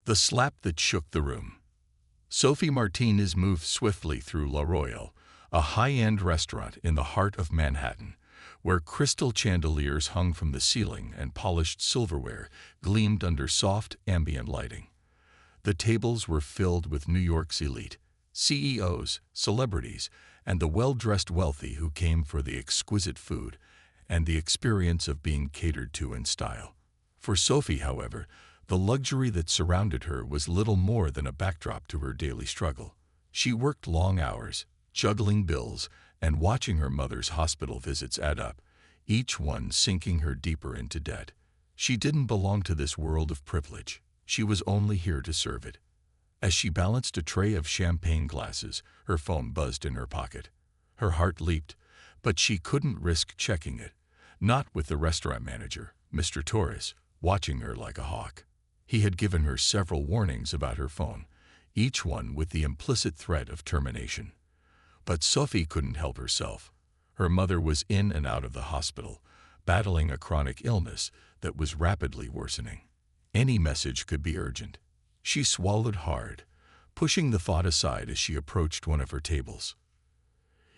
The slap that shook the room. Sophie Martinez moved swiftly through La Royale, a high-end restaurant in the heart of Manhattan, where crystal chandeliers hung from the ceiling and polished silverware gleamed under soft, ambient lighting. The tables were filled with New York's elite, CEOs, celebrities, and the well-dressed wealthy who came for the exquisite food and the experience of being catered to in style. For Sophie, however, the luxury that surrounded her was little more than a backdrop to her daily struggle. She worked long hours, juggling bills and watching her mother's hospital visits add up, each one sinking her deeper into debt. She didn't belong to this world of privilege. She was only here to serve it. As she balanced a tray of champagne glasses, her phone buzzed in her pocket. Her heart leaped, but she couldn't risk checking it, not with the restaurant manager, Mr. Torres, watching her like a hawk. He had given her several warnings about her phone, each one with the implicit threat of termination. But Sophie couldn't help herself. Her mother was in and out of the hospital, battling a chronic illness that was rapidly worsening. Any message could be urgent. She swallowed hard, pushing the thought aside as she approached one of her tables.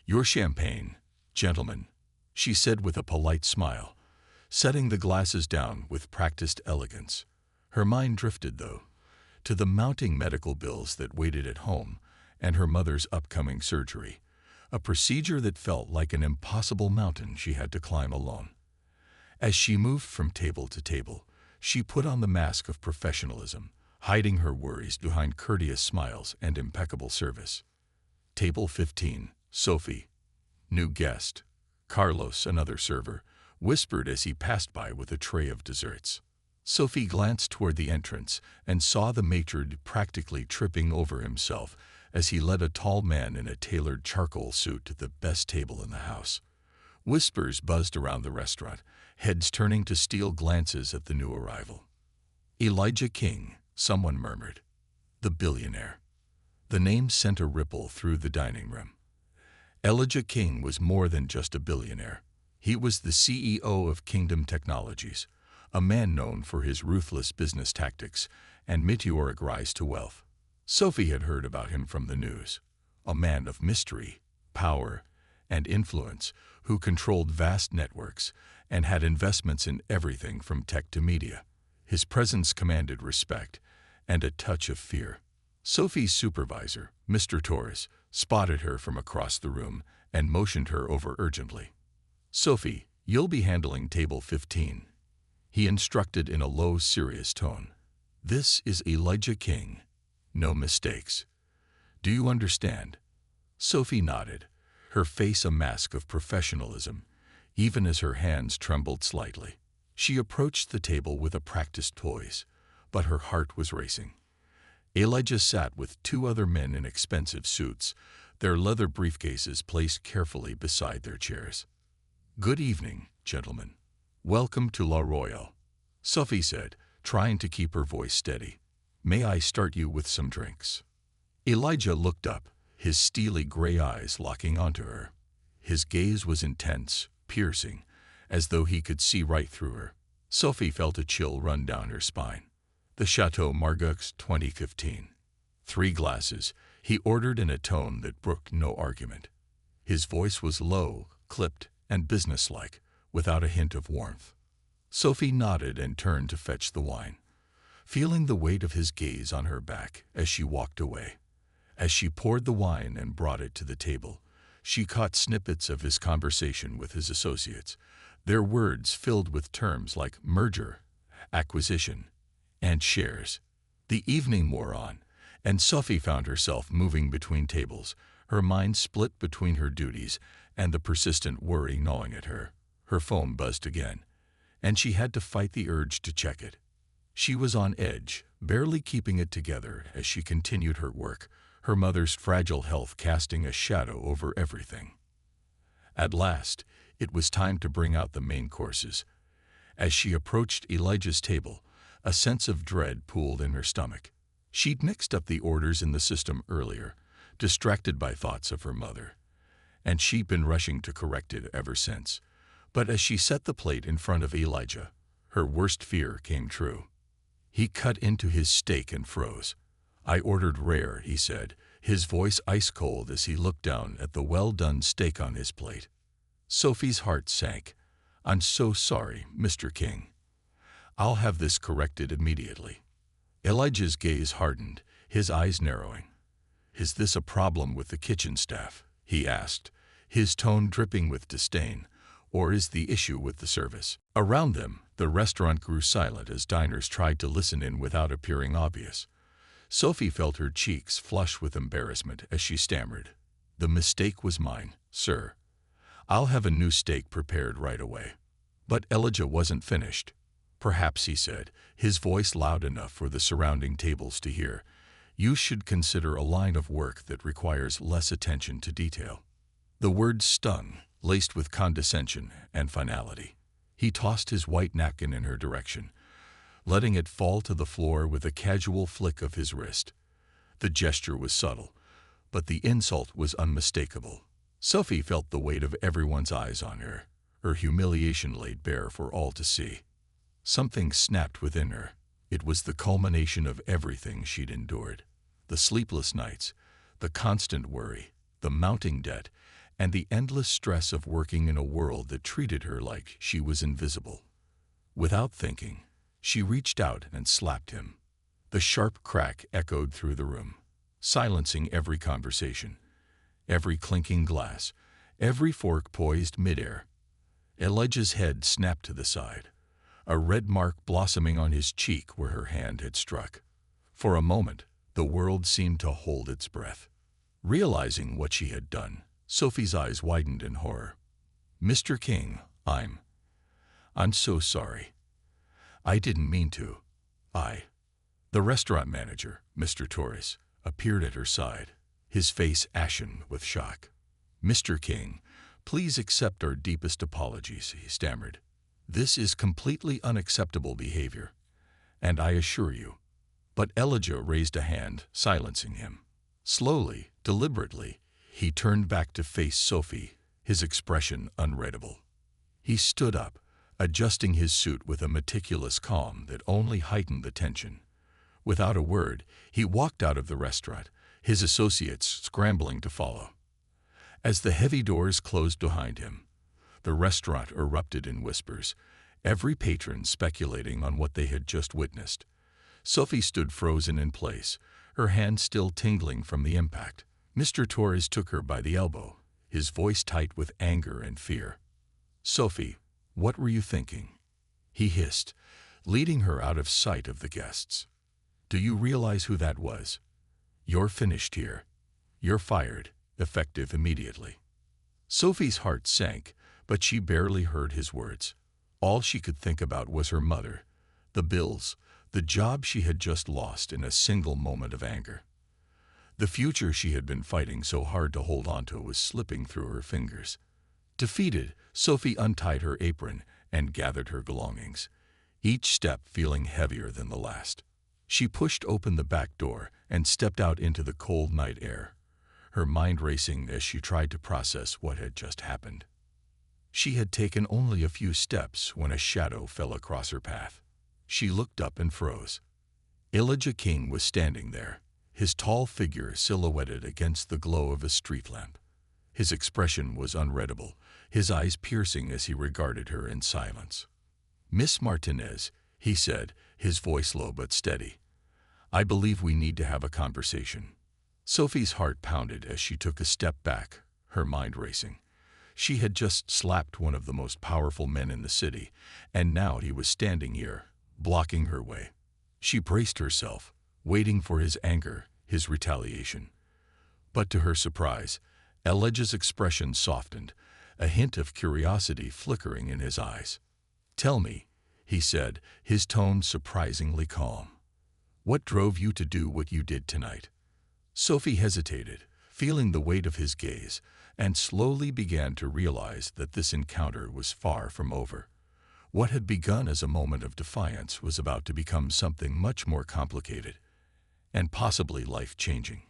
"Your champagne, gentlemen," she said with a polite smile, setting the glasses down with practiced elegance. Her mind drifted, though, to the mounting medical bills that waited at home and her mother's upcoming surgery, a procedure that felt like an impossible mountain she had to climb alone. As she moved from table to table, she put on the mask of professionalism, hiding her worries behind courteous smiles and impeccable service. Table 15, Sophie. New guest. Carlos, another server, whispered as he passed by with a tray of desserts. Sophie glanced toward the entrance and saw the maitre d' practically tripping over himself as he led a tall man in a tailored charcoal suit to the best table in the house. Whispers buzzed around the restaurant, heads turning to steal glances at the new arrival. "Elijah King," someone murmured. "The billionaire." The name sent a ripple through the dining room. Elijah King was more than just a billionaire. He was the CEO of Kingdom Technologies, a man known for his ruthless business tactics and meteoric rise to wealth. Sophie had heard about him from the news, a man of mystery, power, and influence who controlled vast networks and had investments in everything from tech to media. His presence commanded respect and a touch of fear. Sophie's supervisor, Mr. Torres, spotted her from across the room and motioned her over urgently. "Sophie, you'll be handling table 15. He instructed in a low, serious tone. "This is Elijah King. No mistakes. Do you understand?" Sophie nodded, her face a mask of professionalism, even as her hands trembled slightly. She approached the table with a practiced poise, but her heart was racing. Elijah sat with two other men in expensive suits, their leather briefcases placed carefully beside their chairs. "Good evening, gentlemen. Welcome to La Royale," Sophie said, trying to keep her voice steady. "May I start you with some drinks?" Elijah looked up, his steely gray eyes locking onto her. His gaze was intense, piercing, as though he could see right through her. Sophie felt a chill run down her spine. "The Chateau Margaux 2015. 3 glasses," he ordered in a tone that brooked no argument. His voice was low, clipped, and businesslike, without a hint of warmth. Sophie nodded and turned to fetch the wine, feeling the weight of his gaze on her back as she walked away. As she poured the wine and brought it to the table, she caught snippets of his conversation with his associates, their words filled with terms like merger, acquisition, and shares. The evening wore on, and Sophie found herself moving between tables, her mind split between her duties and the persistent worry gnawing at her. Her phone buzzed again, and she had to fight the urge to check it. She was on edge, barely keeping it together as she continued her work, her mother's fragile health casting a shadow over everything. At last, it was time to bring out the main courses. As she approached Elijah's table, a sense of dread pooled in her stomach. She'd mixed up the orders in the system earlier, distracted by thoughts of her mother, and she'd been rushing to correct it ever since. But as she set the plate in front of Elijah, her worst fear came true. He cut into his steak and froze. "I ordered rare," he said, his voice ice cold as he looked down at the well-done steak on his plate. Sophie's heart sank. "I'm so sorry, Mr. King. I'll have this corrected immediately." Elijah's gaze hardened, his eyes narrowing. "Is this a problem with the kitchen staff?" he asked, his tone dripping with disdain. "Or is the issue with the service?" Around them, the restaurant grew silent as diners tried to listen in without appearing obvious. Sophie felt her cheeks flush with embarrassment as she stammered, "The mistake was mine, sir. I'll have a new steak prepared right away." But Elijah wasn't finished. "Perhaps," he said, his voice loud enough for the surrounding tables to hear, "you should consider a line of work that requires less attention to detail." The words stung, laced with condescension and finality. He tossed his white napkin in her direction, letting it fall to the floor with a casual flick of his wrist. The gesture was subtle, but the insult was unmistakable. Sophie felt the weight of everyone's eyes on her, her humiliation laid bare for all to see. Something snapped within her. It was the culmination of everything she'd endured. The sleepless nights, the constant worry, the mounting debt, and the endless stress of working in a world that treated her like she was invisible. Without thinking, she reached out and slapped him. The sharp crack echoed through the room, silencing every conversation, every clinking glass, every fork poised midair. Elijah's head snapped to the side, a red mark blossoming on his cheek where her hand had struck. For a moment, the world seemed to hold its breath. Realizing what she had done, Sophie's eyes widened in horror. "Mr. King, I'm so sorry. I didn't mean to. The restaurant manager, Mr. Torres, appeared at her side, his face ashen with shock. "Mr. King, please accept our deepest apologies," he stammered. "This is completely unacceptable behavior, and I assure you." But Elijah raised a hand, silencing him. Slowly, deliberately, he turned back to face Sophie, his expression unreadable. He stood up, adjusting his suit with a meticulous calm that only heightened the tension. Without a word, he walked out of the restaurant, his associates scrambling to follow. As the heavy doors closed behind him, the restaurant erupted in whispers, every patron speculating on what they had just witnessed. Sophie stood frozen in place, her hand still tingling from the impact. Mr. Torres took her by the elbow, his voice tight with anger and fear. "Sophie, what were you thinking?" he hissed, leading her out of sight of the guests. "Do you realize who that was? You're finished here. You're fired, effective immediately." Sophie's heart sank, but she barely heard his words. All she could think about was her mother, the bills, the job she had just lost in a single moment of anger. The future she had been fighting so hard to hold onto was slipping through her fingers. Defeated, Sophie untied her apron and gathered her belongings, each step feeling heavier than the last. She pushed open the back door and stepped out into the cold night air, her mind racing as she tried to process what had just happened. She had taken only a few steps when a shadow fell across her path. She looked up and froze. Elijah King was standing there, his tall figure silhouetted against the glow of a street lamp. His expression was unreadable, his eyes piercing as he regarded her in silence. "Miss Martinez," he said, his voice low but steady, "I believe we need to have a conversation." Sophie's heart pounded as she took a step back, her mind racing. She had just slapped one of the most powerful men in the city, and now he was standing here, blocking her way. She braced herself, waiting for his anger, his retaliation. But to her surprise, Elijah's expression softened, a hint of curiosity flickering in his eyes. "Tell me," he said, his tone surprisingly calm. "What drove you to do what you did tonight?" Sophie hesitated, feeling the weight of his gaze, and slowly began to realize that this encounter was far from over. What had begun as a moment of defiance was about to become something much more complicated, and possibly life-changing.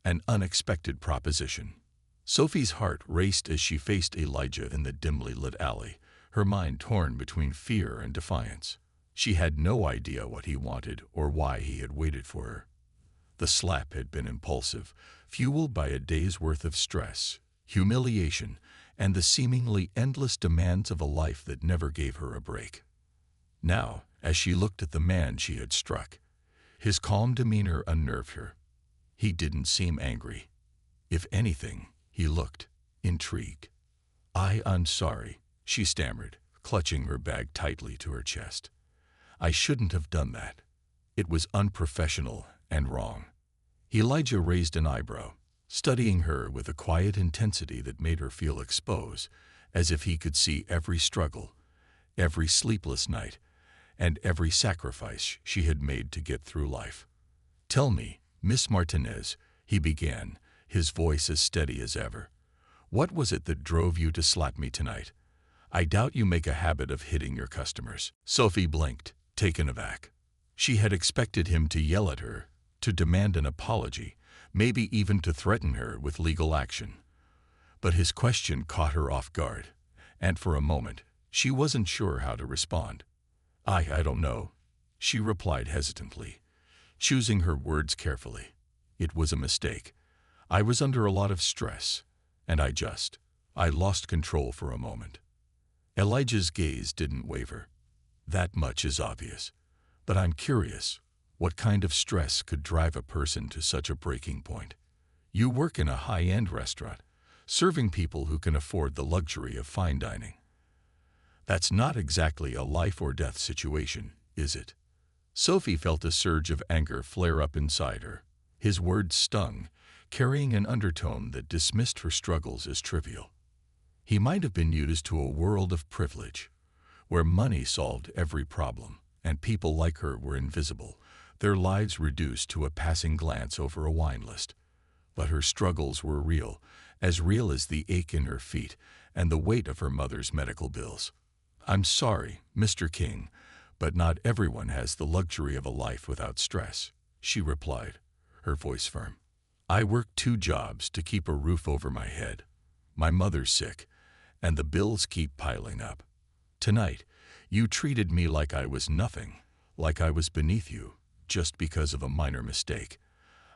An unexpected proposition. Sophie's heart raced as she faced Elijah in the dimly lit alley, her mind torn between fear and defiance. She had no idea what he wanted or why he had waited for her. The slap had been impulsive, fueled by a day's worth of stress, humiliation, and the seemingly endless demands of a life that never gave her a break. Now, as she looked at the man she had struck, his calm demeanor unnerved her. He didn't seem angry. If anything, he looked intrigued. I'm sorry," she stammered, clutching her bag tightly to her chest. "I shouldn't have done that. It was unprofessional and wrong." Elijah raised an eyebrow, studying her with a quiet intensity that made her feel exposed, as if he could see every struggle, every sleepless night, and every sacrifice she had made to get through life. "Tell me, Miss Martinez," he began, his voice as steady as ever, "what was it that drove you to slap me tonight? I doubt you make a habit of hitting your customers." Sophie blinked, taken aback. She had expected him to yell at her, to demand an apology, maybe even to threaten her with legal action. But his question caught her off guard, and for a moment, she wasn't sure how to respond. I don't know," she replied hesitantly, choosing her words carefully. "It was a mistake. I was under a lot of stress, and I lost control for a moment." Elijah's gaze didn't waver. "That much is obvious. But I'm curious, what kind of stress could drive a person to such a breaking point? You work in a high-end restaurant, serving people who can afford the luxury of fine dining. That's not exactly a life-or-death situation, is it?" Sophie felt a surge of anger flare up inside her. His words stung, carrying an undertone that dismissed her struggles as trivial. He might have been used to a world of privilege, where money solved every problem, and people like her were invisible, their lives reduced to a passing glance over a wine list. But her struggles were real as the ache in her feet and the weight of her mother's medical bills. "I'm sorry, Mr. King, but not everyone has the luxury of a life without stress," she replied, her voice firm. "I work 2 jobs to keep a roof over my head. My mother's sick, and the bills keep piling up. Tonight, you treated me like I was nothing, like I was beneath you, just because of a minor mistake.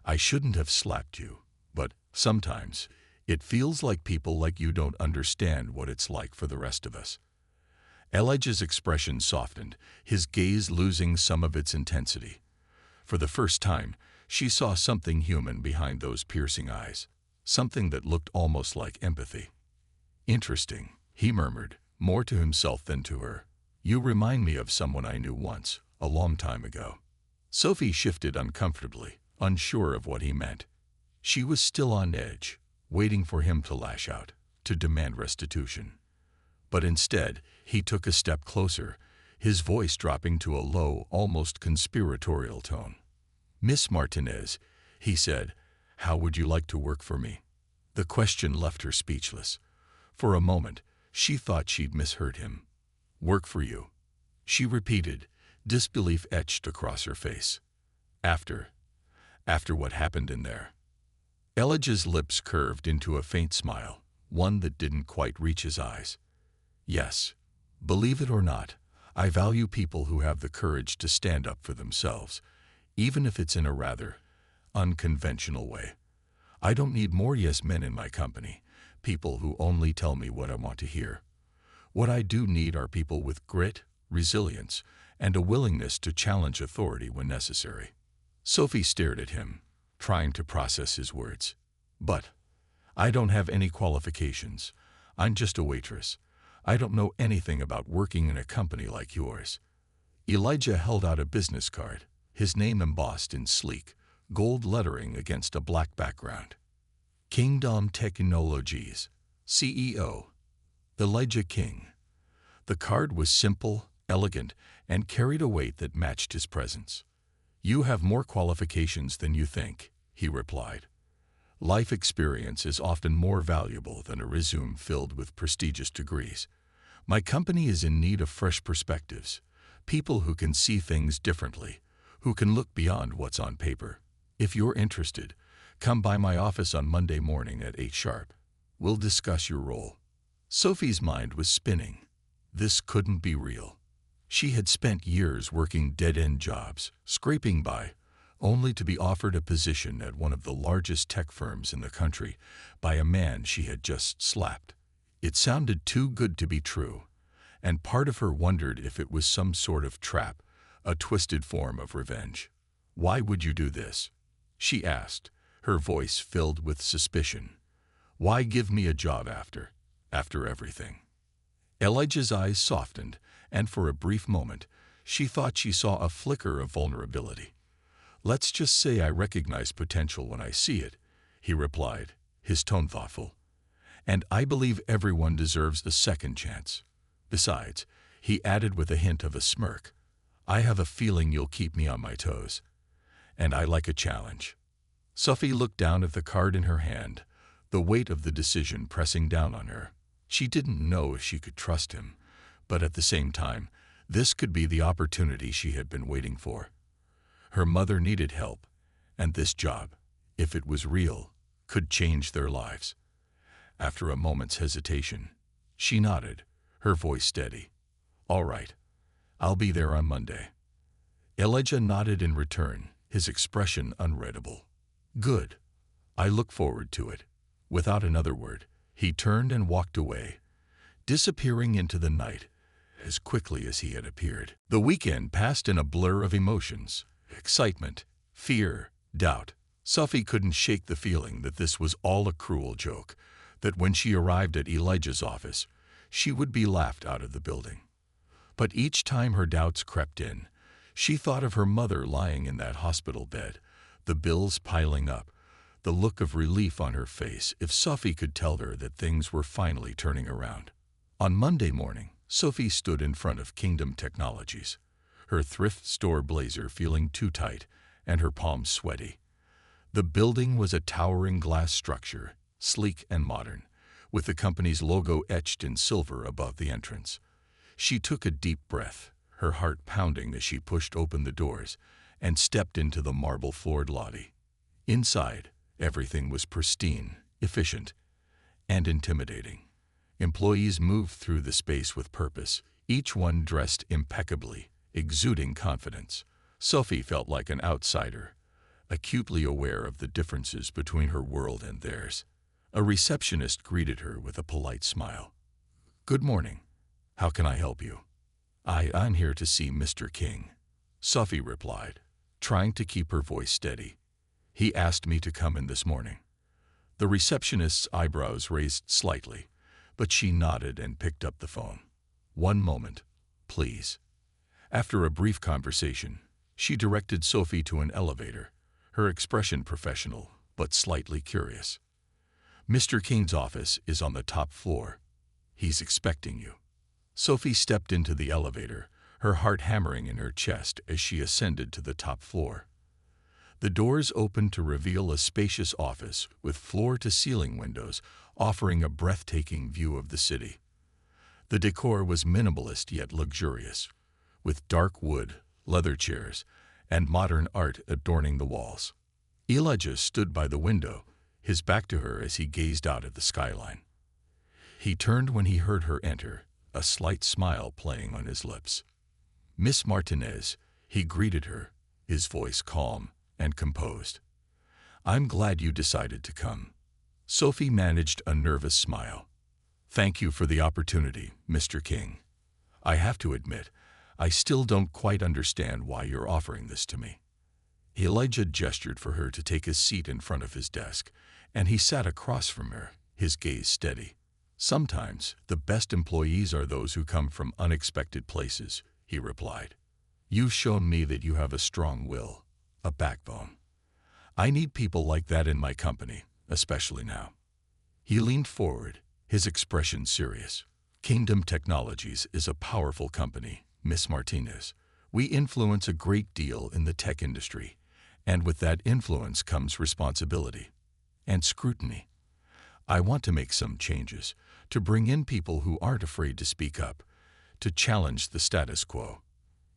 I shouldn't have slapped you, but sometimes it feels like people like you don't understand what it's like for the rest of us." Elijah's expression softened, his gaze losing some of its intensity. For the first time, she saw something human behind those piercing eyes, something that looked almost like empathy. "Interesting," he murmured, more to himself than to her. "You remind me of someone I knew once, a long time ago." Sophie shifted uncomfortably, unsure of what he meant. She was still on edge, waiting for him to lash out, to demand restitution. But instead, he took a step closer, his voice dropping to a low, almost conspiratorial tone. "Miss Martinez," he said, "how would you like to work for me?" The question left her speechless. For a moment, she thought she'd misheard him. "Work for you," she repeated, disbelief etched across her face. After what happened in there?" Elijah's lips curved into a faint smile, one that didn't quite reach his eyes. "Yes, believe it or not, I value people who have the courage to stand up for themselves, even if it's in a rather unconventional way. I don't need more yes men in my company, people who only tell me what I want to hear. What I do need are people with grit, resilience, and a willingness to challenge authority when necessary." Sophie stared at him, trying to process his words. "But I don't have any qualifications. I'm just a waitress. I don't know anything about working in a company like yours." Elijah held out a business card, his name embossed in sleek, gold lettering against a black background. "Kingdom Technologies, CEO, Elijah King." The card was simple, elegant, and carried a weight that matched his presence. "You have more qualifications than you think," he replied. "Life experience is often more valuable than a resume filled with prestigious degrees. My company is in need of fresh perspectives, people who can see things differently, who can look beyond what's on paper. If you're interested, come by my office on Monday morning at 8 sharp. We'll discuss your role." Sophie's mind was spinning. This couldn't be real. She had spent years working dead-end jobs, scraping by, only to be offered a position at one of the largest tech firms in the country by a man she had just slapped. It sounded too good to be true, and part of her wondered if it was some sort of trap, a twisted form of revenge. "Why would you do this?" she asked, her voice filled with suspicion. "Why give me a job after everything?" Elijah's eyes softened, and for a brief moment, she thought she saw a flicker of vulnerability. "Let's just say I recognize potential when I see it," he replied, his tone thoughtful. "And I believe everyone deserves a second chance. Besides," he added with a hint of a smirk, "I have a feeling you'll keep me on my toes. And I like a challenge." Sophie looked down at the card in her hand, the weight of the decision pressing down on her. She didn't know if she could trust him, but at the same time, this could be the opportunity she had been waiting for. Her mother needed help, and this job, if it was real, could change their lives. After a moment's hesitation, she nodded, her voice steady. "All right, I'll be there on Monday." Elijah nodded in return, his expression unreadable. "Good. I look forward to it." Without another word, he turned and walked away, disappearing into the night as quickly as he had appeared. The weekend passed in a blur of emotions: excitement, fear, doubt. Sophie couldn't shake the feeling that this was all a cruel joke, that when she arrived at Elijah's office, she would be laughed out of the building. But each time her doubts crept in, she thought of her mother lying in that hospital bed, the bills piling up, the look of relief on her face if Sophie could tell her that things were finally turning around. On Monday morning, Sophie stood in front of Kingdom Technologies, her thrift store blazer feeling too tight and her palms sweaty. The building was a towering glass structure, sleek and modern, with the company's logo etched in silver above the entrance. She took a deep breath, her heart pounding as she pushed open the doors and stepped into the marble-floored lobby. Inside, everything was pristine, efficient, and intimidating. Employees moved through the space with purpose, each one dressed impeccably, exuding confidence. Sophie felt like an outsider, acutely aware of the differences between her world and theirs. A receptionist greeted her with a polite smile. "Good morning. How can I help you?" I'm here to see Mr. King," Sophie replied, trying to keep her voice steady. "He asked me to come in this morning." The receptionist's eyebrows raised slightly, but she nodded and picked up the phone. "One moment, please." After a brief conversation, she directed Sophie to an elevator, her expression professional but slightly curious. "Mr. King's office is on the top floor. He's expecting you." Sophie stepped into the elevator, her heart hammering in her chest as she ascended to the top floor. The doors opened to reveal a spacious office with floor-to-ceiling windows offering a breathtaking view of the city. The decor was minimalist yet luxurious, with dark wood, leather chairs, and modern art adorning the walls. Elijah stood by the window, his back to her as he gazed out at the skyline. He turned when he heard her enter, a slight smile playing on his lips. "Miss Martinez," he greeted her, his voice calm and composed. "I'm glad you decided to come." Sophie managed a nervous smile. "Thank you for the opportunity, Mr. King. I have to admit, I still don't quite understand why you're offering this to me." Elijah gestured for her to take a seat in front of his desk, and he sat across from her, his gaze steady. "Sometimes the best employees are those who come from unexpected places," he replied. "You've shown me that you have a strong will, a backbone. I need people like that in my company, especially now." He leaned forward, his expression serious. "Kingdom Technologies is a powerful company, Miss Martinez. We influence a great deal in the tech industry, and with that influence comes responsibility and scrutiny. I want to make some changes, to bring in people who aren't afraid to speak up, to challenge the status quo.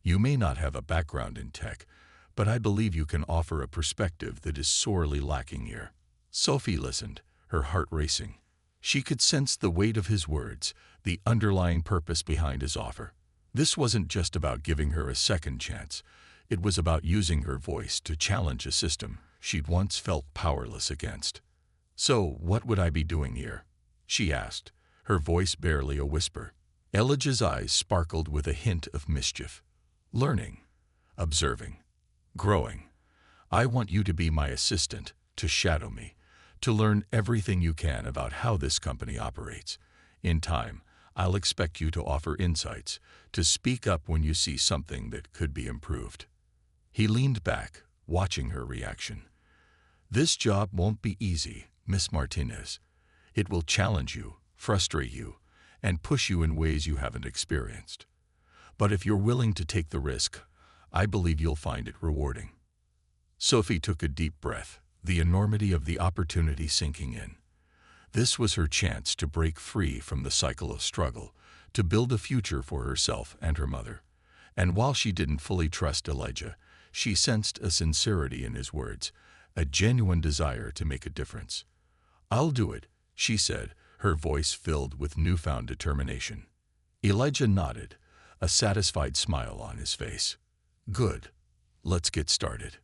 You may not have a background in tech, but I believe you can offer a perspective that is sorely lacking here." Sophie listened, her heart racing. She could sense the weight of his words, the underlying purpose behind his offer. This wasn't just about giving her a second chance. It was about using her voice to challenge a system she'd once felt powerless against. "So, what would I be doing here?" she asked, her voice barely a whisper. Elijah's eyes sparkled with a hint of mischief. "Learning, observing, growing. I want you to be my assistant, to shadow me, to learn everything you can about how this company operates. In time, I'll expect you to offer insights, to speak up when you see something that could be improved." He leaned back, watching her reaction. "This job won't be easy, Miss Martinez. It will challenge you, frustrate you, and push you in ways you haven't experienced. But if you're willing to take the risk, I believe you'll find it rewarding." Sophie took a deep breath, the enormity of the opportunity sinking in. This was her chance to break free from the cycle of struggle, to build a future for herself and her mother. And while she didn't fully trust Elijah, she sensed a sincerity in his words, a genuine desire to make a difference. "I'll do it," she said, her voice filled with newfound determination. Elijah nodded, a satisfied smile on his face. "Good. Let's get started."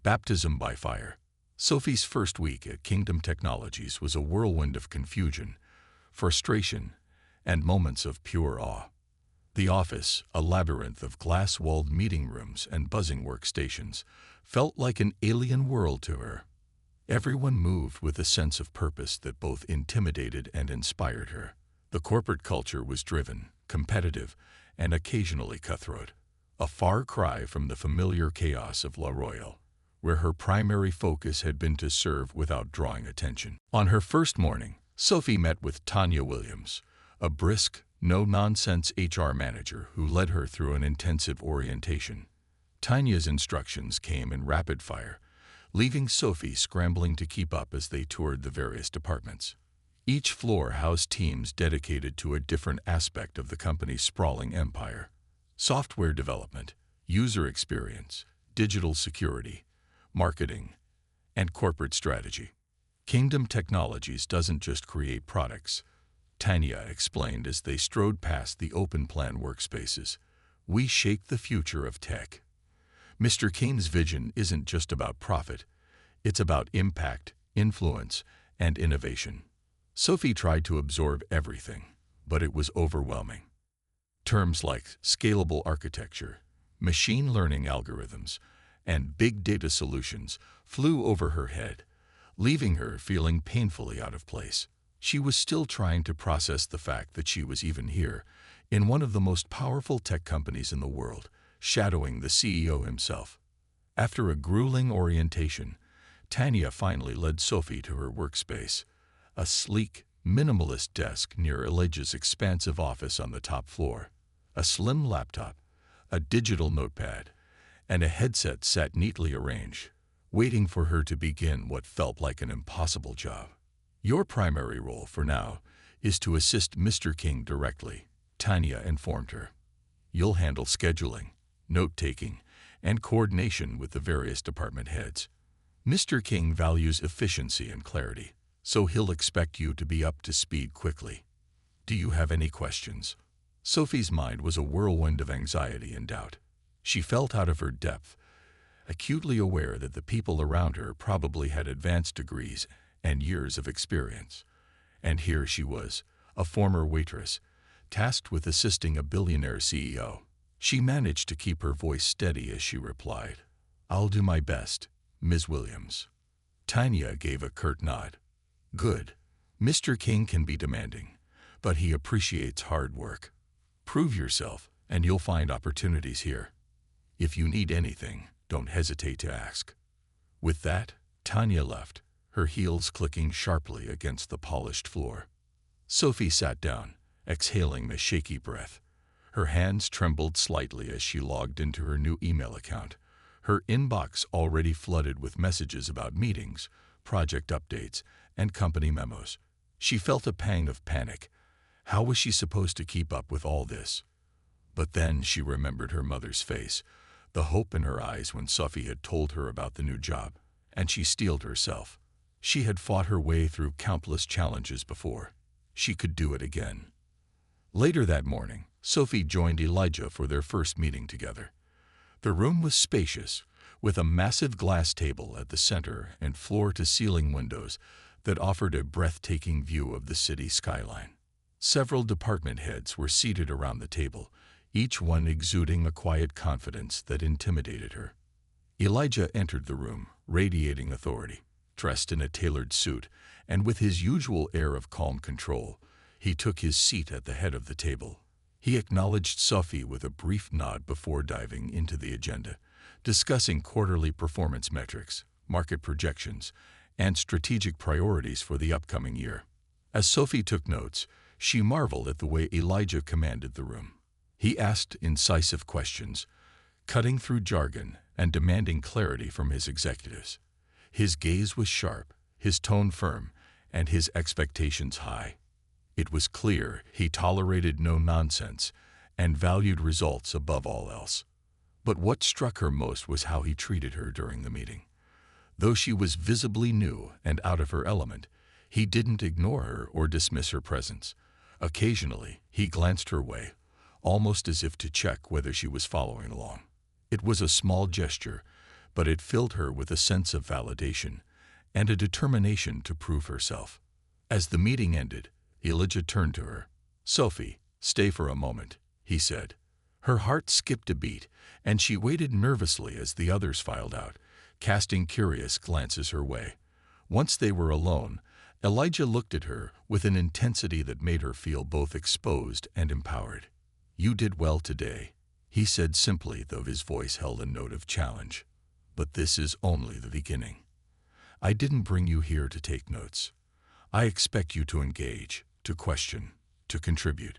Baptism by fire. Sophie's first week at Kingdom Technologies was a whirlwind of confusion, frustration, and moments of pure awe. The office, a labyrinth of glass-walled meeting rooms and buzzing workstations, felt like an alien world to her. Everyone moved with a sense of purpose that both intimidated and inspired her. The corporate culture was driven, competitive, and occasionally cutthroat, a far cry from the familiar chaos of La Royale, where her primary focus had been to serve without drawing attention. On her first morning, Sophie met with Tanya Williams, a brisk, no-nonsense HR manager who led her through an intensive orientation. Tanya's instructions came in rapid fire, leaving Sophie scrambling to keep up as they toured the various departments. Each floor housed teams dedicated to a different aspect of the company's sprawling empire: software development, user experience, digital security, marketing, and corporate strategy. Kingdom Technologies doesn't just create products, Tanya explained as they strode past the open-plan workspaces. "We shape the future of tech." Mr. King's vision isn't just about profit, it's about impact, influence, and innovation. Sophie tried to absorb everything, but it was overwhelming. Terms like scalable architecture, machine learning algorithms, and big data solutions flew over her head, leaving her feeling painfully out of place. She was still trying to process the fact that she was even here, in one of the most powerful tech companies in the world, shadowing the CEO himself. After a grueling orientation, Tanya finally led Sophie to her workspace, a sleek, minimalist desk near Elijah's expansive office on the top floor. A slim laptop, a digital notepad, and a headset sat neatly arranged, waiting for her to begin what felt like an impossible job. "Your primary role for now is to assist Mr. King directly," Tanya informed her. "You'll handle scheduling, note-taking, and coordination with the various department heads. Mr. King values efficiency and clarity, so he'll expect you to be up to speed quickly. Do you have any questions?" Sophie's mind was a whirlwind of anxiety and doubt. She felt out of her depth, acutely aware that the people around her probably had advanced degrees and years of experience. And here she was, a former waitress, tasked with assisting a billionaire CEO. She managed to keep her voice steady as she replied, "I'll do my best, Ms. Williams." Tanya gave a curt nod. "Good. Mr. King can be demanding, but he appreciates hard work. Prove yourself, and you'll find opportunities here. If you need anything, don't hesitate to ask." With that, Tanya left, her heels clicking sharply against the polished floor. Sophie sat down, exhaling a shaky breath. Her hands trembled slightly as she logged into her new email account, her inbox already flooded with messages about meetings, project updates, and company memos. She felt a pang of panic. How was she supposed to keep up with all this? But then she remembered her mother's face, the hope in her eyes when Sophie had told her about the new job, and she steeled herself. She had fought her way through countless challenges before. She could do it again. Later that morning, Sophie joined Elijah for their first meeting together. The room was spacious, with a massive glass table at the center and floor-to-ceiling windows that offered a breathtaking view of the city skyline. Several department heads were seated around the table, each one exuding a quiet confidence that intimidated her. Elijah entered the room, radiating authority. Dressed in a tailored suit, and with his usual air of calm control, he took his seat at the head of the table. He acknowledged Sophie with a brief nod before diving into the agenda, discussing quarterly performance metrics, market projections, and strategic priorities for the upcoming year. As Sophie took notes, she marveled at the way Elijah commanded the room. He asked incisive questions, cutting through jargon and demanding clarity from his executives. His gaze was sharp, his tone firm, and his expectations high. It was clear he tolerated no nonsense and valued results above all else. But what struck her most was how he treated her during the meeting. Though she was visibly new and out of her element, he didn't ignore her or dismiss her presence. Occasionally, he glanced her way, almost as if to check whether she was following along. It was a small gesture, but it filled her with a sense of validation and a determination to prove herself. As the meeting ended, Elijah turned to her. "Sophie, stay for a moment," he said. Her heart skipped a beat, and she waited nervously as the others filed out, casting curious glances her way. Once they were alone, Elijah looked at her with an intensity that made her feel both exposed and empowered. "You did well today," he said simply, though his voice held a note of challenge. "But this is only the beginning. I didn't bring you here to take notes. I expect you to engage, to question, to contribute.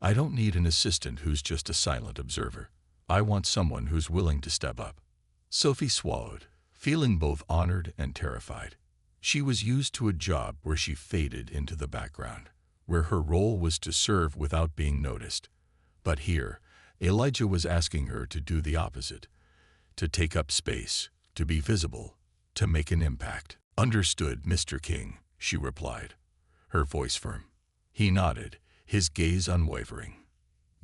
I don't need an assistant who's just a silent observer. I want someone who's willing to step up." Sophie swallowed, feeling both honored and terrified. She was used to a job where she faded into the background, where her role was to serve without being noticed. But here, Elijah was asking her to do the opposite, to take up space, to be visible, to make an impact. "Understood, Mr. King," she replied, her voice firm. He nodded, his gaze unwavering.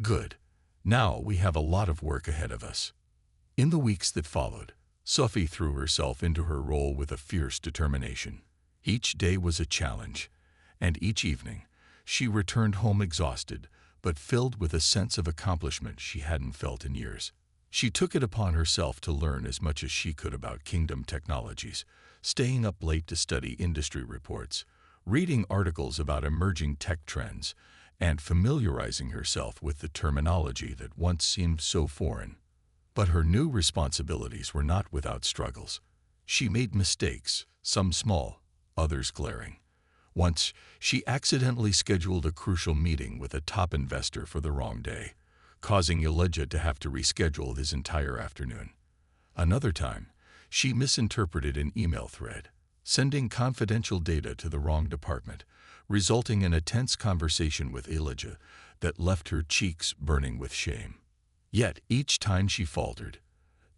"Good. Now we have a lot of work ahead of us." In the weeks that followed, Sophie threw herself into her role with a fierce determination. Each day was a challenge, and each evening, she returned home exhausted, but filled with a sense of accomplishment she hadn't felt in years. She took it upon herself to learn as much as she could about Kingdom technologies, staying up late to study industry reports, reading articles about emerging tech trends, and familiarizing herself with the terminology that once seemed so foreign. But her new responsibilities were not without struggles. She made mistakes, some small, others glaring. Once, she accidentally scheduled a crucial meeting with a top investor for the wrong day, causing Elijah to have to reschedule his entire afternoon. Another time, she misinterpreted an email thread, sending confidential data to the wrong department, resulting in a tense conversation with Elijah that left her cheeks burning with shame. Yet each time she faltered,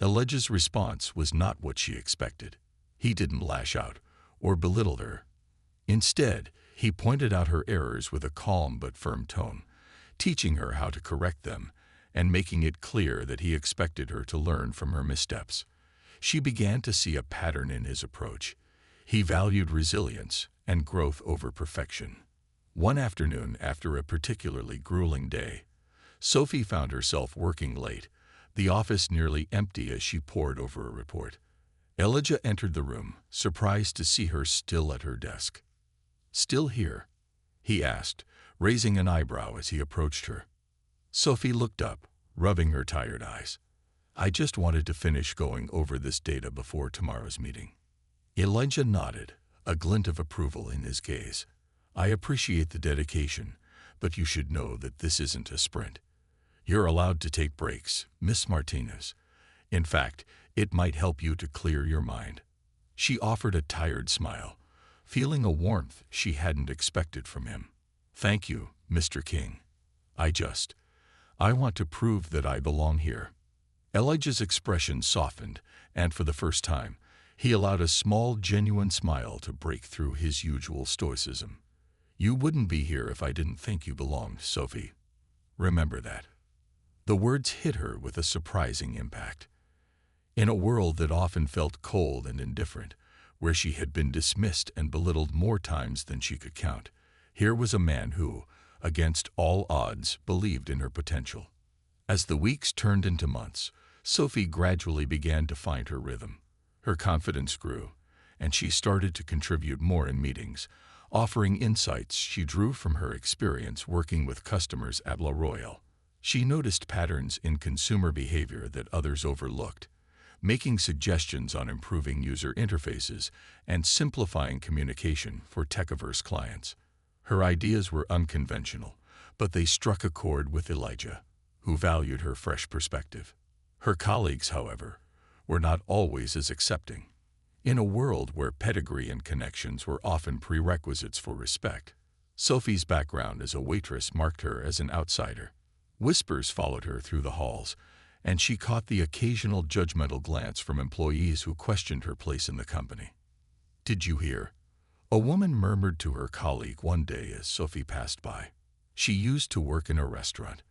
Elijah's response was not what she expected. He didn't lash out or belittle her. Instead, he pointed out her errors with a calm but firm tone, teaching her how to correct them and making it clear that he expected her to learn from her missteps. She began to see a pattern in his approach. He valued resilience and growth over perfection. One afternoon, after a particularly grueling day, Sophie found herself working late, the office nearly empty as she pored over a report. Elijah entered the room, surprised to see her still at her desk. "Still here?" he asked, raising an eyebrow as he approached her. Sophie looked up, rubbing her tired eyes. "I just wanted to finish going over this data before tomorrow's meeting." Elijah nodded, a glint of approval in his gaze. "I appreciate the dedication, but you should know that this isn't a sprint. You're allowed to take breaks, Miss Martinez. In fact, it might help you to clear your mind." She offered a tired smile, feeling a warmth she hadn't expected from him. "Thank you, Mr. King. I want to prove that I belong here." Elijah's expression softened, and for the first time, he allowed a small, genuine smile to break through his usual stoicism. "You wouldn't be here if I didn't think you belonged, Sophie. Remember that." The words hit her with a surprising impact. In a world that often felt cold and indifferent, where she had been dismissed and belittled more times than she could count, here was a man who, against all odds, believed in her potential. As the weeks turned into months, Sophie gradually began to find her rhythm. Her confidence grew, and she started to contribute more in meetings, offering insights she drew from her experience working with customers at La Royale. She noticed patterns in consumer behavior that others overlooked, making suggestions on improving user interfaces and simplifying communication for tech-averse clients. Her ideas were unconventional, but they struck a chord with Elijah, who valued her fresh perspective. Her colleagues, however, were not always as accepting. In a world where pedigree and connections were often prerequisites for respect, Sophie's background as a waitress marked her as an outsider. Whispers followed her through the halls, and she caught the occasional judgmental glance from employees who questioned her place in the company. "Did you hear?" a woman murmured to her colleague one day as Sophie passed by. "She used to work in a restaurant.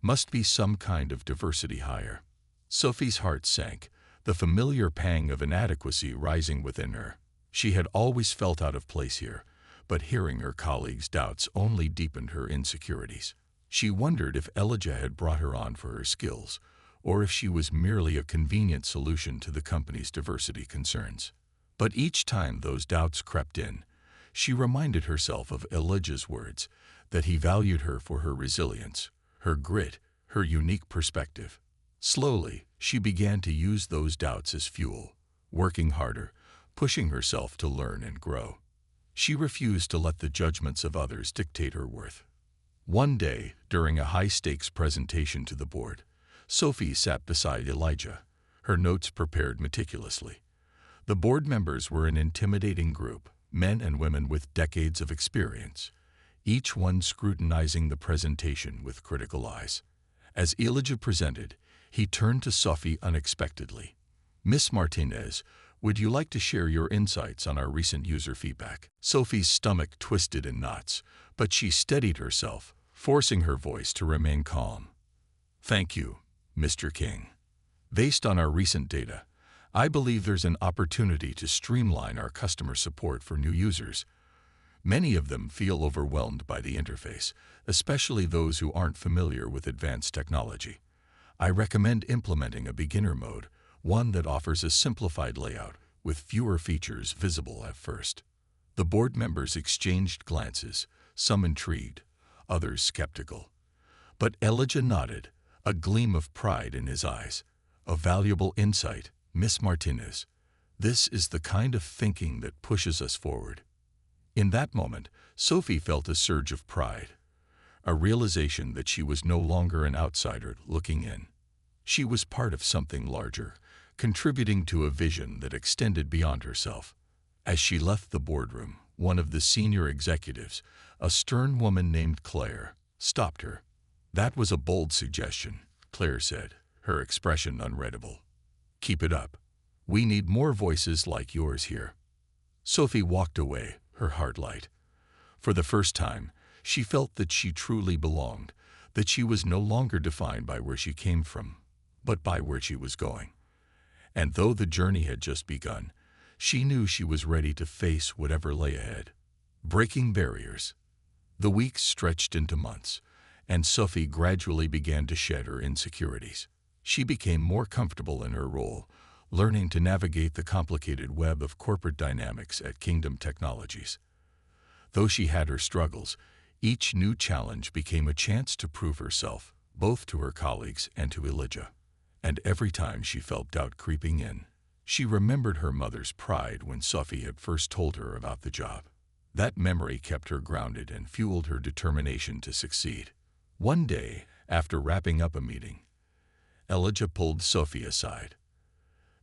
Must be some kind of diversity hire." Sophie's heart sank, the familiar pang of inadequacy rising within her. She had always felt out of place here, but hearing her colleagues' doubts only deepened her insecurities. She wondered if Elijah had brought her on for her skills, or if she was merely a convenient solution to the company's diversity concerns. But each time those doubts crept in, she reminded herself of Elijah's words, that he valued her for her resilience, her grit, her unique perspective. Slowly, she began to use those doubts as fuel, working harder, pushing herself to learn and grow. She refused to let the judgments of others dictate her worth. One day, during a high-stakes presentation to the board, Sophie sat beside Elijah, her notes prepared meticulously. The board members were an intimidating group, men and women with decades of experience, each one scrutinizing the presentation with critical eyes. As Elijah presented, he turned to Sophie unexpectedly. "Miss Martinez, would you like to share your insights on our recent user feedback?" Sophie's stomach twisted in knots, but she steadied herself, forcing her voice to remain calm. "Thank you, Mr. King. Based on our recent data, I believe there's an opportunity to streamline our customer support for new users. Many of them feel overwhelmed by the interface, especially those who aren't familiar with advanced technology. I recommend implementing a beginner mode, one that offers a simplified layout with fewer features visible at first." The board members exchanged glances, some intrigued, others skeptical. But Elijah nodded, a gleam of pride in his eyes. "A valuable insight, Miss Martinez. This is the kind of thinking that pushes us forward." In that moment, Sophie felt a surge of pride, a realization that she was no longer an outsider looking in. She was part of something larger, contributing to a vision that extended beyond herself. As she left the boardroom, one of the senior executives, a stern woman named Claire, stopped her. "That was a bold suggestion," Claire said, her expression unreadable. "Keep it up. We need more voices like yours here." Sophie walked away, her heart light. For the first time, she felt that she truly belonged, that she was no longer defined by where she came from, but by where she was going. And though the journey had just begun, she knew she was ready to face whatever lay ahead. Breaking barriers. The weeks stretched into months, and Sophie gradually began to shed her insecurities. She became more comfortable in her role, learning to navigate the complicated web of corporate dynamics at Kingdom Technologies. Though she had her struggles, each new challenge became a chance to prove herself, both to her colleagues and to Elijah. And every time she felt doubt creeping in, she remembered her mother's pride when Sophie had first told her about the job. That memory kept her grounded and fueled her determination to succeed. One day, after wrapping up a meeting, Elijah pulled Sophie aside.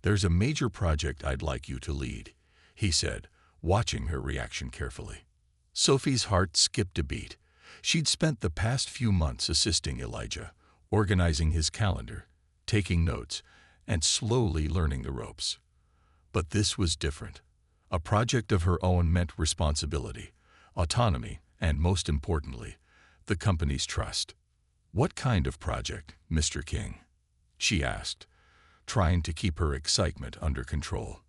"There's a major project I'd like you to lead," he said, watching her reaction carefully. Sophie's heart skipped a beat. She'd spent the past few months assisting Elijah, organizing his calendar, taking notes, and slowly learning the ropes. But this was different. A project of her own meant responsibility, autonomy, and most importantly, the company's trust. "What kind of project, Mr. King?" she asked, trying to keep her excitement under control.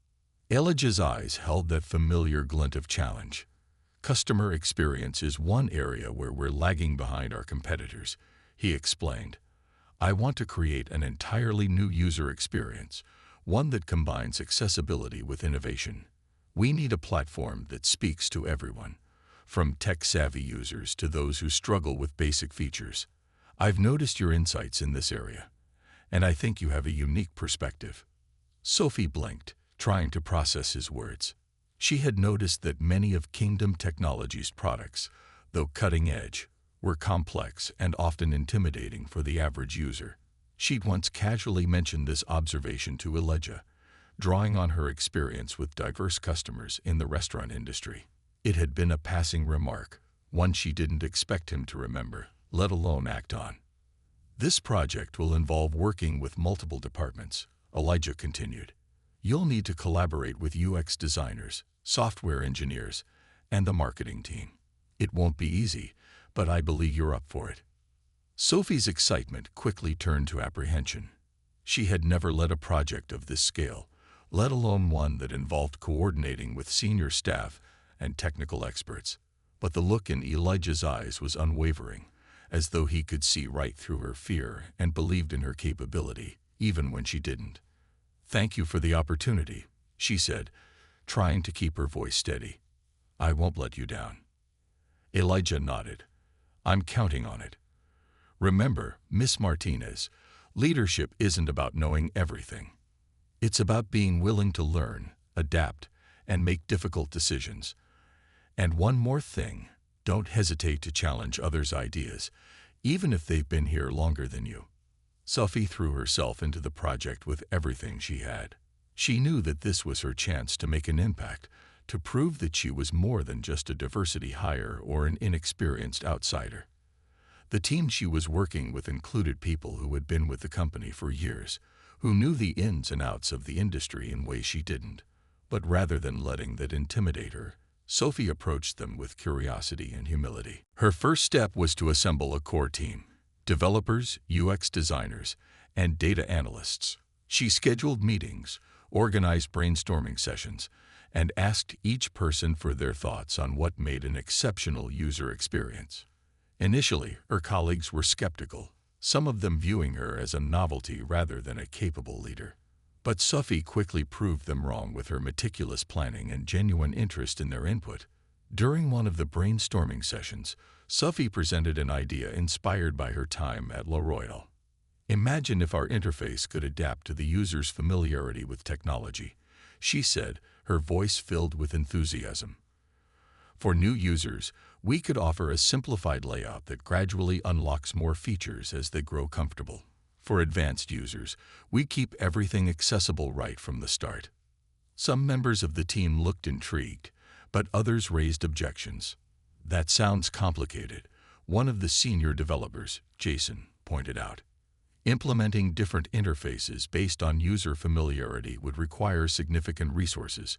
Elijah's eyes held that familiar glint of challenge. "Customer experience is one area where we're lagging behind our competitors," he explained. "I want to create an entirely new user experience, one that combines accessibility with innovation. We need a platform that speaks to everyone, from tech-savvy users to those who struggle with basic features. I've noticed your insights in this area, and I think you have a unique perspective." Sophie blinked, trying to process his words. She had noticed that many of Kingdom Technologies' products, though cutting-edge, were complex and often intimidating for the average user. She'd once casually mentioned this observation to Elijah, drawing on her experience with diverse customers in the restaurant industry. It had been a passing remark, one she didn't expect him to remember, let alone act on. "This project will involve working with multiple departments," Elijah continued. "You'll need to collaborate with UX designers, software engineers, and the marketing team. It won't be easy, but I believe you're up for it." Sophie's excitement quickly turned to apprehension. She had never led a project of this scale, let alone one that involved coordinating with senior staff and technical experts. But the look in Elijah's eyes was unwavering, as though he could see right through her fear and believed in her capability, even when she didn't. "Thank you for the opportunity," she said, trying to keep her voice steady. "I won't let you down." Elijah nodded. "I'm counting on it. Remember, Miss Martinez, leadership isn't about knowing everything. It's about being willing to learn, adapt, and make difficult decisions. And one more thing, don't hesitate to challenge others' ideas, even if they've been here longer than you." Sophie threw herself into the project with everything she had. She knew that this was her chance to make an impact, to prove that she was more than just a diversity hire or an inexperienced outsider. The team she was working with included people who had been with the company for years, who knew the ins and outs of the industry in ways she didn't. But rather than letting that intimidate her, Sophie approached them with curiosity and humility. Her first step was to assemble a core team: developers, UX designers, and data analysts. She scheduled meetings, organized brainstorming sessions, and asked each person for their thoughts on what made an exceptional user experience. Initially, her colleagues were skeptical, some of them viewing her as a novelty rather than a capable leader. But Sophie quickly proved them wrong with her meticulous planning and genuine interest in their input. During one of the brainstorming sessions, Sophie presented an idea inspired by her time at L'Oréal. "Imagine if our interface could adapt to the user's familiarity with technology," she said, her voice filled with enthusiasm. "For new users, we could offer a simplified layout that gradually unlocks more features as they grow comfortable. For advanced users, we keep everything accessible right from the start." Some members of the team looked intrigued, but others raised objections. "That sounds complicated," one of the senior developers, Jason, pointed out. "Implementing different interfaces based on user familiarity would require significant resources,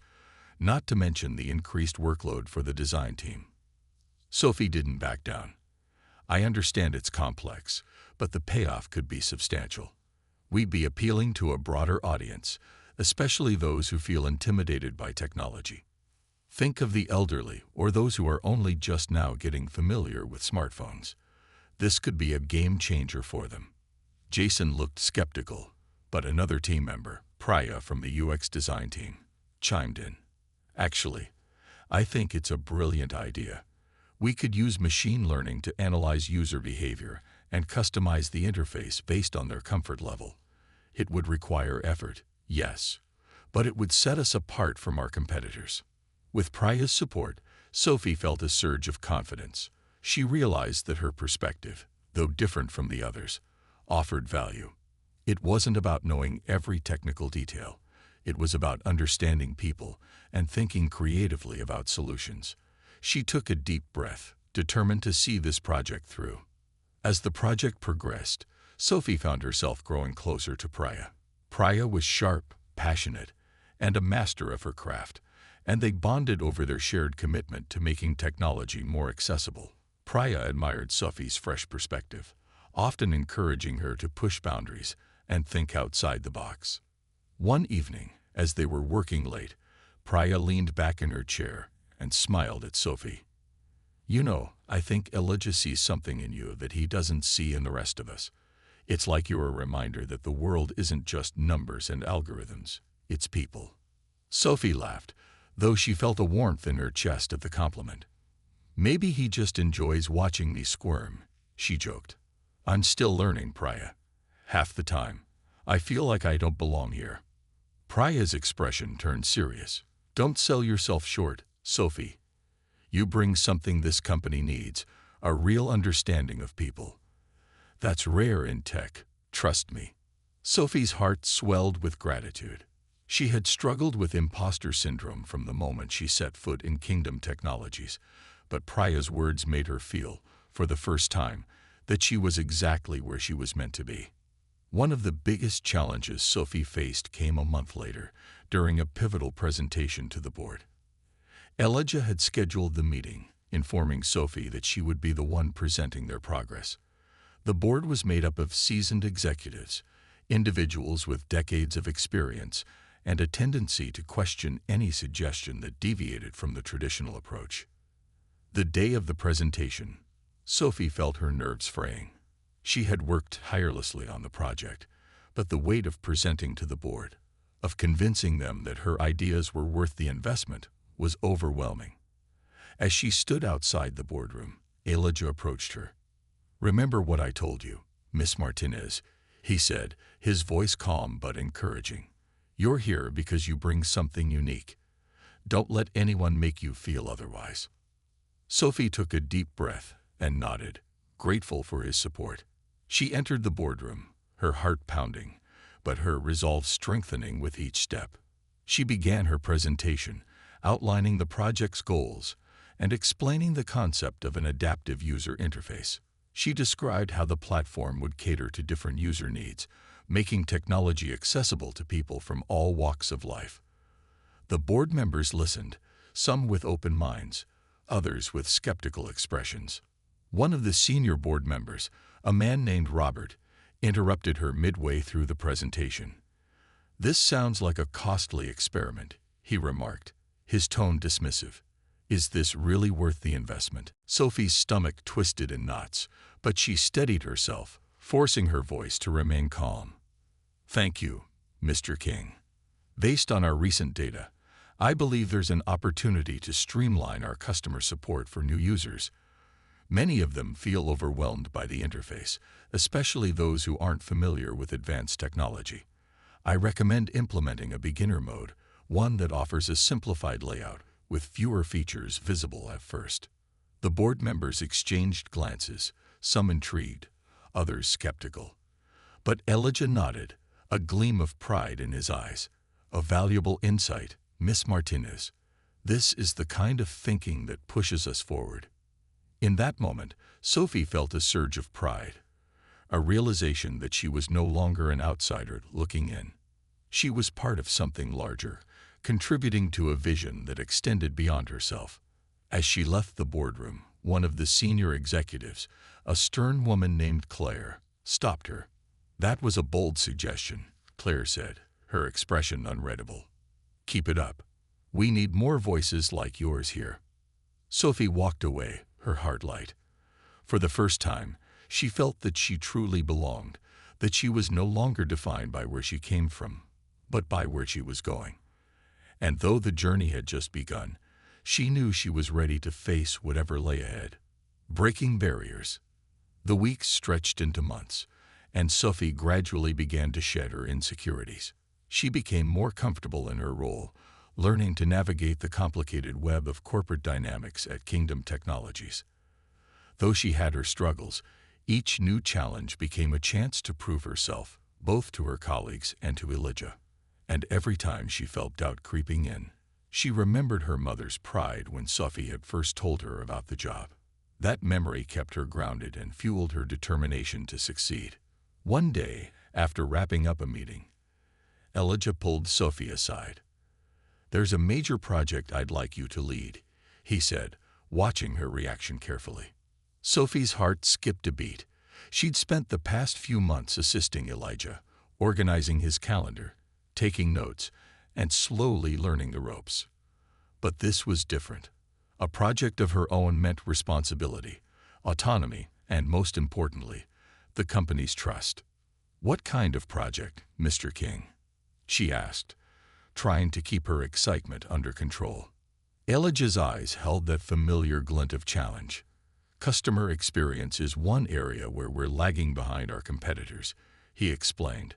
not to mention the increased workload for the design team." Sophie didn't back down. "I understand it's complex, but the payoff could be substantial. We'd be appealing to a broader audience, especially those who feel intimidated by technology. Think of the elderly or those who are only just now getting familiar with smartphones. This could be a game changer for them." Jason looked skeptical, but another team member, Priya from the UX design team, chimed in. "Actually, I think it's a brilliant idea. We could use machine learning to analyze user behavior and customize the interface based on their comfort level. It would require effort, yes, but it would set us apart from our competitors." With Priya's support, Sophie felt a surge of confidence. She realized that her perspective, though different from the others, offered value. It wasn't about knowing every technical detail. It was about understanding people and thinking creatively about solutions. She took a deep breath, determined to see this project through. As the project progressed, Sophie found herself growing closer to Priya. Priya was sharp, passionate, and a master of her craft, and they bonded over their shared commitment to making technology more accessible. Priya admired Sophie's fresh perspective, often encouraging her to push boundaries and think outside the box. One evening, as they were working late, Priya leaned back in her chair and smiled at Sophie. "You know, I think Elijah sees something in you that he doesn't see in the rest of us. It's like you're a reminder that the world isn't just numbers and algorithms, it's people." Sophie laughed, though she felt a warmth in her chest at the compliment. "Maybe he just enjoys watching me squirm," she joked. "I'm still learning, Priya. Half the time, I feel like I don't belong here." Priya's expression turned serious. "Don't sell yourself short, Sophie. You bring something this company needs, a real understanding of people. That's rare in tech, trust me." Sophie's heart swelled with gratitude. She had struggled with imposter syndrome from the moment she set foot in Kingdom Technologies, but Priya's words made her feel, for the first time, that she was exactly where she was meant to be. One of the biggest challenges Sophie faced came a month later, during a pivotal presentation to the board. Elijah had scheduled the meeting, informing Sophie that she would be the one presenting their progress. The board was made up of seasoned executives, individuals with decades of experience, and a tendency to question any suggestion that deviated from the traditional approach. The day of the presentation, Sophie felt her nerves fraying. She had worked tirelessly on the project, but the weight of presenting to the board, of convincing them that her ideas were worth the investment, was overwhelming. As she stood outside the boardroom, Elijah approached her. "Remember what I told you, Miss Martinez," he said, his voice calm but encouraging. "You're here because you bring something unique. Don't let anyone make you feel otherwise." Sophie took a deep breath and nodded, grateful for his support. She entered the boardroom, her heart pounding, but her resolve strengthening with each step. She began her presentation, outlining the project's goals and explaining the concept of an adaptive user interface. She described how the platform would cater to different user needs, making technology accessible to people from all walks of life. The board members listened, some with open minds, others with skeptical expressions. One of the senior board members, a man named Robert, interrupted her midway through the presentation. "This sounds like a costly experiment," he remarked, his tone dismissive. "Is this really worth the investment?" Sophie's stomach twisted in knots, but she steadied herself, forcing her voice to remain calm. "Thank you, Mr. King. Based on our recent data, I believe there's an opportunity to streamline our customer support for new users. Many of them feel overwhelmed by the interface, especially those who aren't familiar with advanced technology. I recommend implementing a beginner mode, one that offers a simplified layout with fewer features visible at first." The board members exchanged glances, some intrigued, others skeptical. But Elijah nodded, a gleam of pride in his eyes. "A valuable insight, Miss Martinez. This is the kind of thinking that pushes us forward." In that moment, Sophie felt a surge of pride, a realization that she was no longer an outsider looking in. She was part of something larger, contributing to a vision that extended beyond herself. As she left the boardroom, one of the senior executives, a stern woman named Claire, stopped her. "That was a bold suggestion," Claire said, her expression unreadable. "Keep it up. We need more voices like yours here." Sophie walked away, her heart light. For the first time, she felt that she truly belonged, that she was no longer defined by where she came from, but by where she was going. And though the journey had just begun, she knew she was ready to face whatever lay ahead. Breaking barriers. The weeks stretched into months, and Sophie gradually began to shed her insecurities. She became more comfortable in her role, learning to navigate the complicated web of corporate dynamics at Kingdom Technologies. Though she had her struggles, each new challenge became a chance to prove herself, both to her colleagues and to Elijah. And every time she felt doubt creeping in, she remembered her mother's pride when Sophie had first told her about the job. That memory kept her grounded and fueled her determination to succeed. One day, after wrapping up a meeting, Elijah pulled Sophie aside. "There's a major project I'd like you to lead," he said, watching her reaction carefully. Sophie's heart skipped a beat. She'd spent the past few months assisting Elijah, organizing his calendar, taking notes, and slowly learning the ropes. But this was different. A project of her own meant responsibility, autonomy, and most importantly, the company's trust. "What kind of project, Mr. King?" she asked, trying to keep her excitement under control. Elijah's eyes held that familiar glint of challenge. "Customer experience is one area where we're lagging behind our competitors," he explained.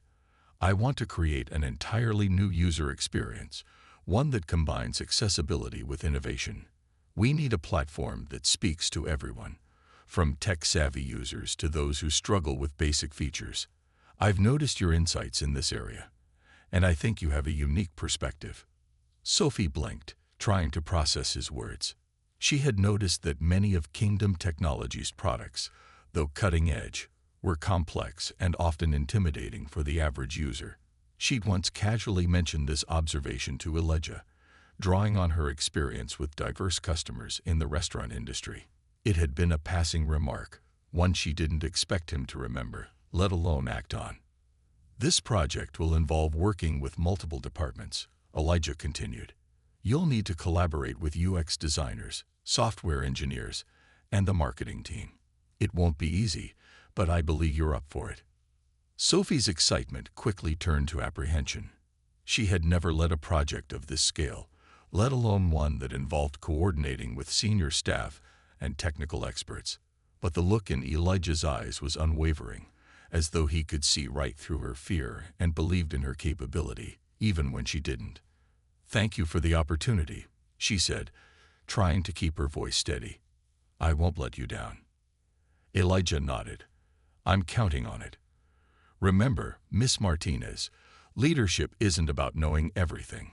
"I want to create an entirely new user experience, one that combines accessibility with innovation. We need a platform that speaks to everyone, from tech-savvy users to those who struggle with basic features. I've noticed your insights in this area, and I think you have a unique perspective." Sophie blinked, trying to process his words. She had noticed that many of Kingdom Technologies' products, though cutting-edge, were complex and often intimidating for the average user. She'd once casually mentioned this observation to Elijah, drawing on her experience with diverse customers in the restaurant industry. It had been a passing remark, one she didn't expect him to remember, let alone act on. "This project will involve working with multiple departments," Elijah continued. "You'll need to collaborate with UX designers, software engineers, and the marketing team. It won't be easy, but I believe you're up for it." Sophie's excitement quickly turned to apprehension. She had never led a project of this scale, let alone one that involved coordinating with senior staff and technical experts. But the look in Elijah's eyes was unwavering, as though he could see right through her fear and believed in her capability, even when she didn't. "Thank you for the opportunity," she said, trying to keep her voice steady. "I won't let you down." Elijah nodded. "I'm counting on it. Remember, Miss Martinez, leadership isn't about knowing everything.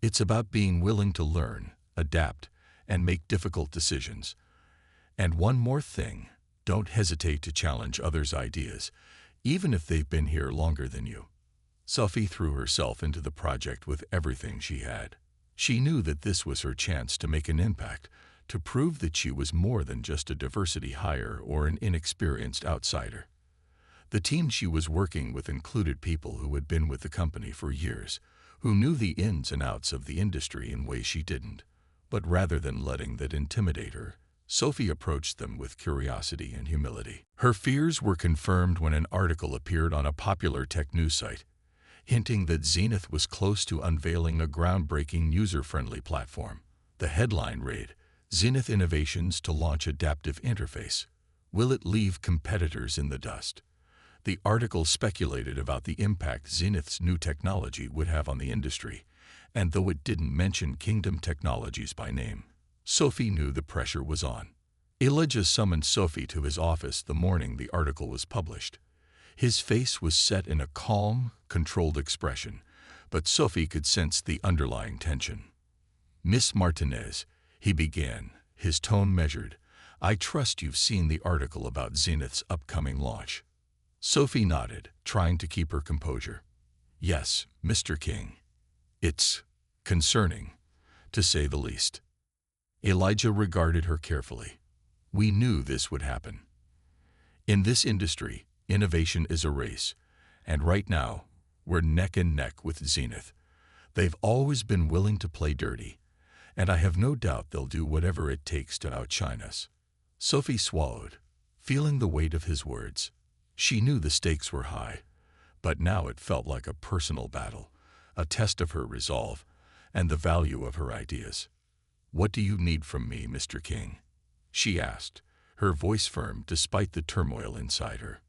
It's about being willing to learn, adapt, and make difficult decisions. And one more thing, don't hesitate to challenge others' ideas, even if they've been here longer than you." Sophie threw herself into the project with everything she had. She knew that this was her chance to make an impact, to prove that she was more than just a diversity hire or an inexperienced outsider. The team she was working with included people who had been with the company for years, who knew the ins and outs of the industry in ways she didn't. But rather than letting that intimidate her, Sophie approached them with curiosity and humility. Her fears were confirmed when an article appeared on a popular tech news site, hinting that Zenith was close to unveiling a groundbreaking user-friendly platform. The headline read, "Zenith Innovations to Launch Adaptive Interface. Will it leave competitors in the dust?" The article speculated about the impact Zenith's new technology would have on the industry, and though it didn't mention Kingdom Technologies by name, Sophie knew the pressure was on. Elijah summoned Sophie to his office the morning the article was published. His face was set in a calm, controlled expression, but Sophie could sense the underlying tension. "Miss Martinez," he began, his tone measured, "I trust you've seen the article about Zenith's upcoming launch." Sophie nodded, trying to keep her composure. "Yes, Mr. King. It's concerning, to say the least." Elijah regarded her carefully. "We knew this would happen. In this industry, innovation is a race, and right now, we're neck and neck with Zenith. They've always been willing to play dirty, and I have no doubt they'll do whatever it takes to outshine us." Sophie swallowed, feeling the weight of his words. She knew the stakes were high, but now it felt like a personal battle, a test of her resolve and the value of her ideas. "What do you need from me, Mr. King?" she asked, her voice firm despite the turmoil inside her.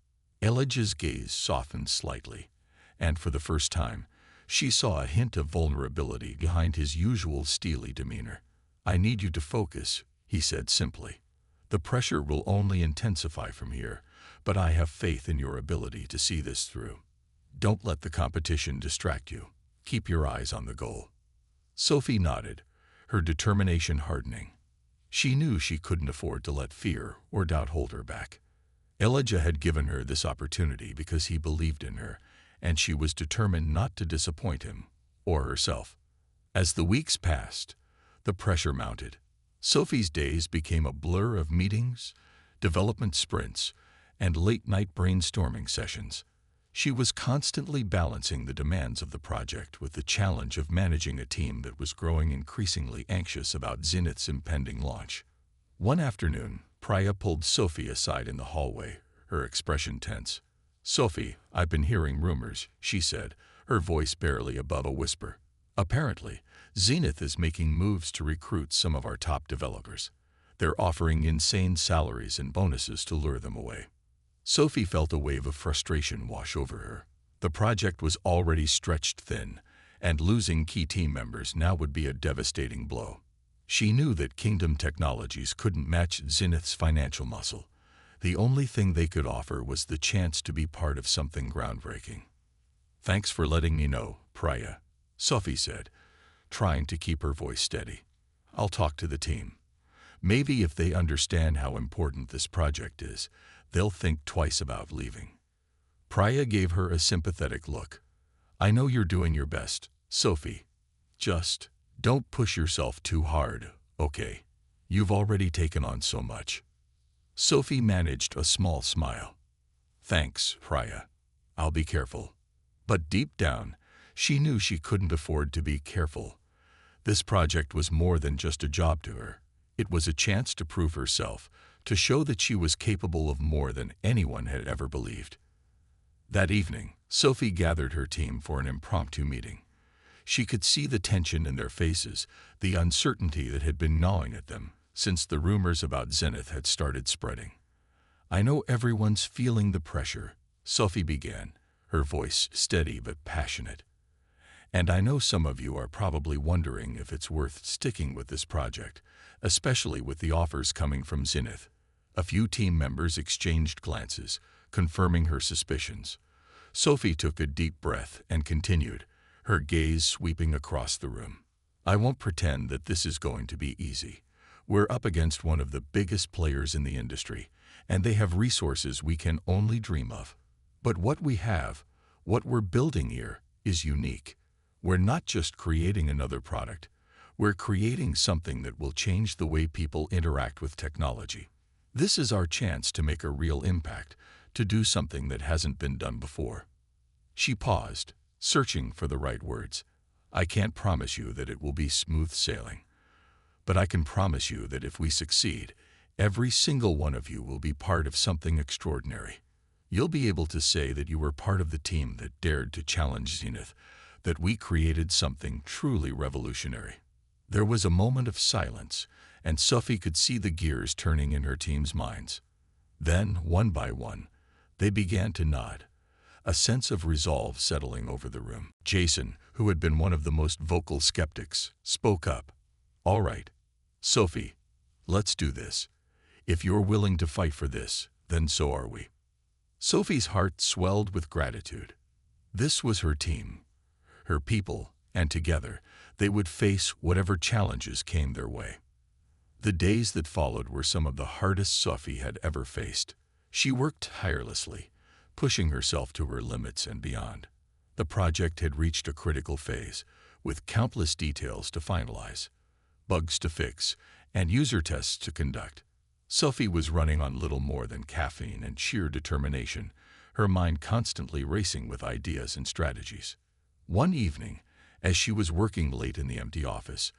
Elijah's gaze softened slightly, and for the first time, she saw a hint of vulnerability behind his usual steely demeanor. "I need you to focus," he said simply. "The pressure will only intensify from here, but I have faith in your ability to see this through. Don't let the competition distract you. Keep your eyes on the goal." Sophie nodded, her determination hardening. She knew she couldn't afford to let fear or doubt hold her back. Elijah had given her this opportunity because he believed in her, and she was determined not to disappoint him or herself. As the weeks passed, the pressure mounted. Sophie's days became a blur of meetings, development sprints, and late-night brainstorming sessions. She was constantly balancing the demands of the project with the challenge of managing a team that was growing increasingly anxious about Zenith's impending launch. One afternoon, Priya pulled Sophie aside in the hallway, her expression tense. "Sophie, I've been hearing rumors," she said, her voice barely above a whisper. "Apparently, Zenith is making moves to recruit some of our top developers. They're offering insane salaries and bonuses to lure them away." Sophie felt a wave of frustration wash over her. The project was already stretched thin, and losing key team members now would be a devastating blow. She knew that Kingdom Technologies couldn't match Zenith's financial muscle. The only thing they could offer was the chance to be part of something groundbreaking. "Thanks for letting me know, Priya," Sophie said, trying to keep her voice steady. "I'll talk to the team. Maybe if they understand how important this project is, they'll think twice about leaving." Priya gave her a sympathetic look. "I know you're doing your best, Sophie. Just don't push yourself too hard, okay? You've already taken on so much." Sophie managed a small smile. "Thanks, Priya. I'll be careful." But deep down, she knew she couldn't afford to be careful. This project was more than just a job to her. It was a chance to prove herself, to show that she was capable of more than anyone had ever believed. That evening, Sophie gathered her team for an impromptu meeting. She could see the tension in their faces, the uncertainty that had been gnawing at them since the rumors about Zenith had started spreading. "I know everyone's feeling the pressure," Sophie began, her voice steady but passionate. "And I know some of you are probably wondering if it's worth sticking with this project, especially with the offers coming from Zenith." A few team members exchanged glances, confirming her suspicions. Sophie took a deep breath and continued, her gaze sweeping across the room. "I won't pretend that this is going to be easy. We're up against one of the biggest players in the industry, and they have resources we can only dream of. But what we have, what we're building here, is unique. We're not just creating another product. We're creating something that will change the way people interact with technology. This is our chance to make a real impact, to do something that hasn't been done before." She paused, searching for the right words. "I can't promise you that it will be smooth sailing. But I can promise you that if we succeed, every single one of you will be part of something extraordinary. You'll be able to say that you were part of the team that dared to challenge Zenith, that we created something truly revolutionary." There was a moment of silence, and Sophie could see the gears turning in her team's minds. Then, one by one, they began to nod, a sense of resolve settling over the room. Jason, who had been one of the most vocal skeptics, spoke up. "All right, Sophie, let's do this. If you're willing to fight for this, then so are we." Sophie's heart swelled with gratitude. This was her team, her people, and together, they would face whatever challenges came their way. The days that followed were some of the hardest Sophie had ever faced. She worked tirelessly, pushing herself to her limits and beyond. The project had reached a critical phase, with countless details to finalize, bugs to fix, and user tests to conduct. Sophie was running on little more than caffeine and sheer determination, her mind constantly racing with ideas and strategies. One evening, as she was working late in the empty office,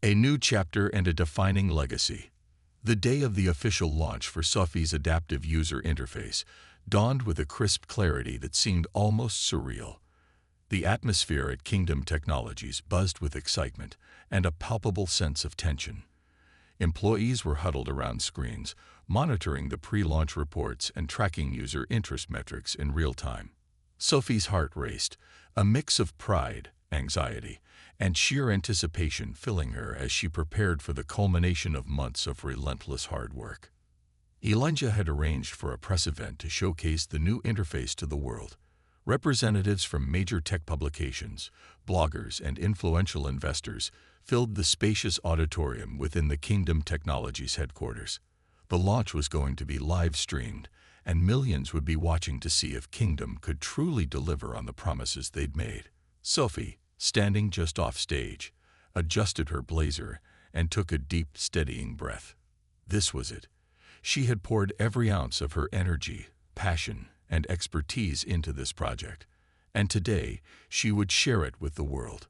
a new chapter and a defining legacy. The day of the official launch for Sophie's adaptive user interface dawned with a crisp clarity that seemed almost surreal. The atmosphere at Kingdom Technologies buzzed with excitement and a palpable sense of tension. Employees were huddled around screens, monitoring the pre-launch reports and tracking user interest metrics in real time. Sophie's heart raced, a mix of pride, anxiety, and sheer anticipation filling her as she prepared for the culmination of months of relentless hard work. Elijah had arranged for a press event to showcase the new interface to the world. Representatives from major tech publications, bloggers, and influential investors filled the spacious auditorium within the Kingdom Technologies headquarters. The launch was going to be live-streamed, and millions would be watching to see if Kingdom could truly deliver on the promises they'd made. Sophie, standing just off stage, adjusted her blazer and took a deep, steadying breath. This was it. She had poured every ounce of her energy, passion, and expertise into this project, and today she would share it with the world.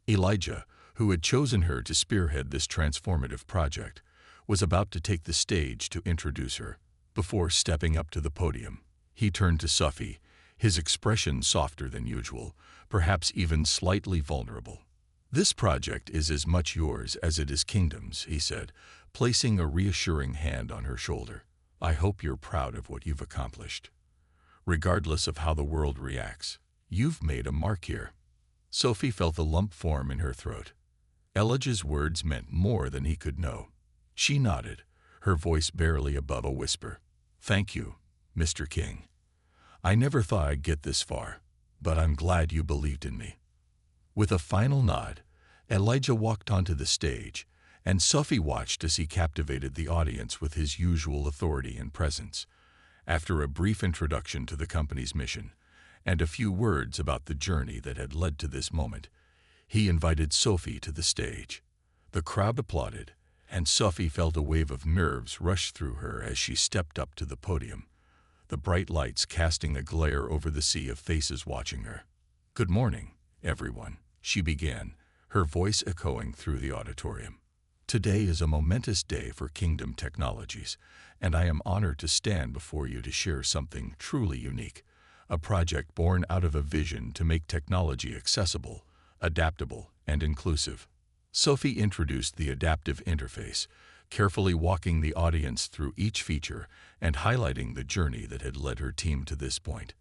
Elijah, who had chosen her to spearhead this transformative project, was about to take the stage to introduce her. Before stepping up to the podium, he turned to Sophie, his expression softer than usual, perhaps even slightly vulnerable. "This project is as much yours as it is Kingdom's," he said, placing a reassuring hand on her shoulder. "I hope you're proud of what you've accomplished. Regardless of how the world reacts, you've made a mark here." Sophie felt a lump form in her throat. Elijah's words meant more than he could know. She nodded, her voice barely above a whisper. "Thank you, Mr. King. I never thought I'd get this far, but I'm glad you believed in me." With a final nod, Elijah walked onto the stage, and Sophie watched as he captivated the audience with his usual authority and presence. After a brief introduction to the company's mission, and a few words about the journey that had led to this moment, he invited Sophie to the stage. The crowd applauded, and Sophie felt a wave of nerves rush through her as she stepped up to the podium, the bright lights casting a glare over the sea of faces watching her. "Good morning, everyone," she began, her voice echoing through the auditorium. "Today is a momentous day for Kingdom Technologies, and I am honored to stand before you to share something truly unique, a project born out of a vision to make technology accessible, adaptable, and inclusive." Sophie introduced the adaptive interface, carefully walking the audience through each feature and highlighting the journey that had led her team to this point.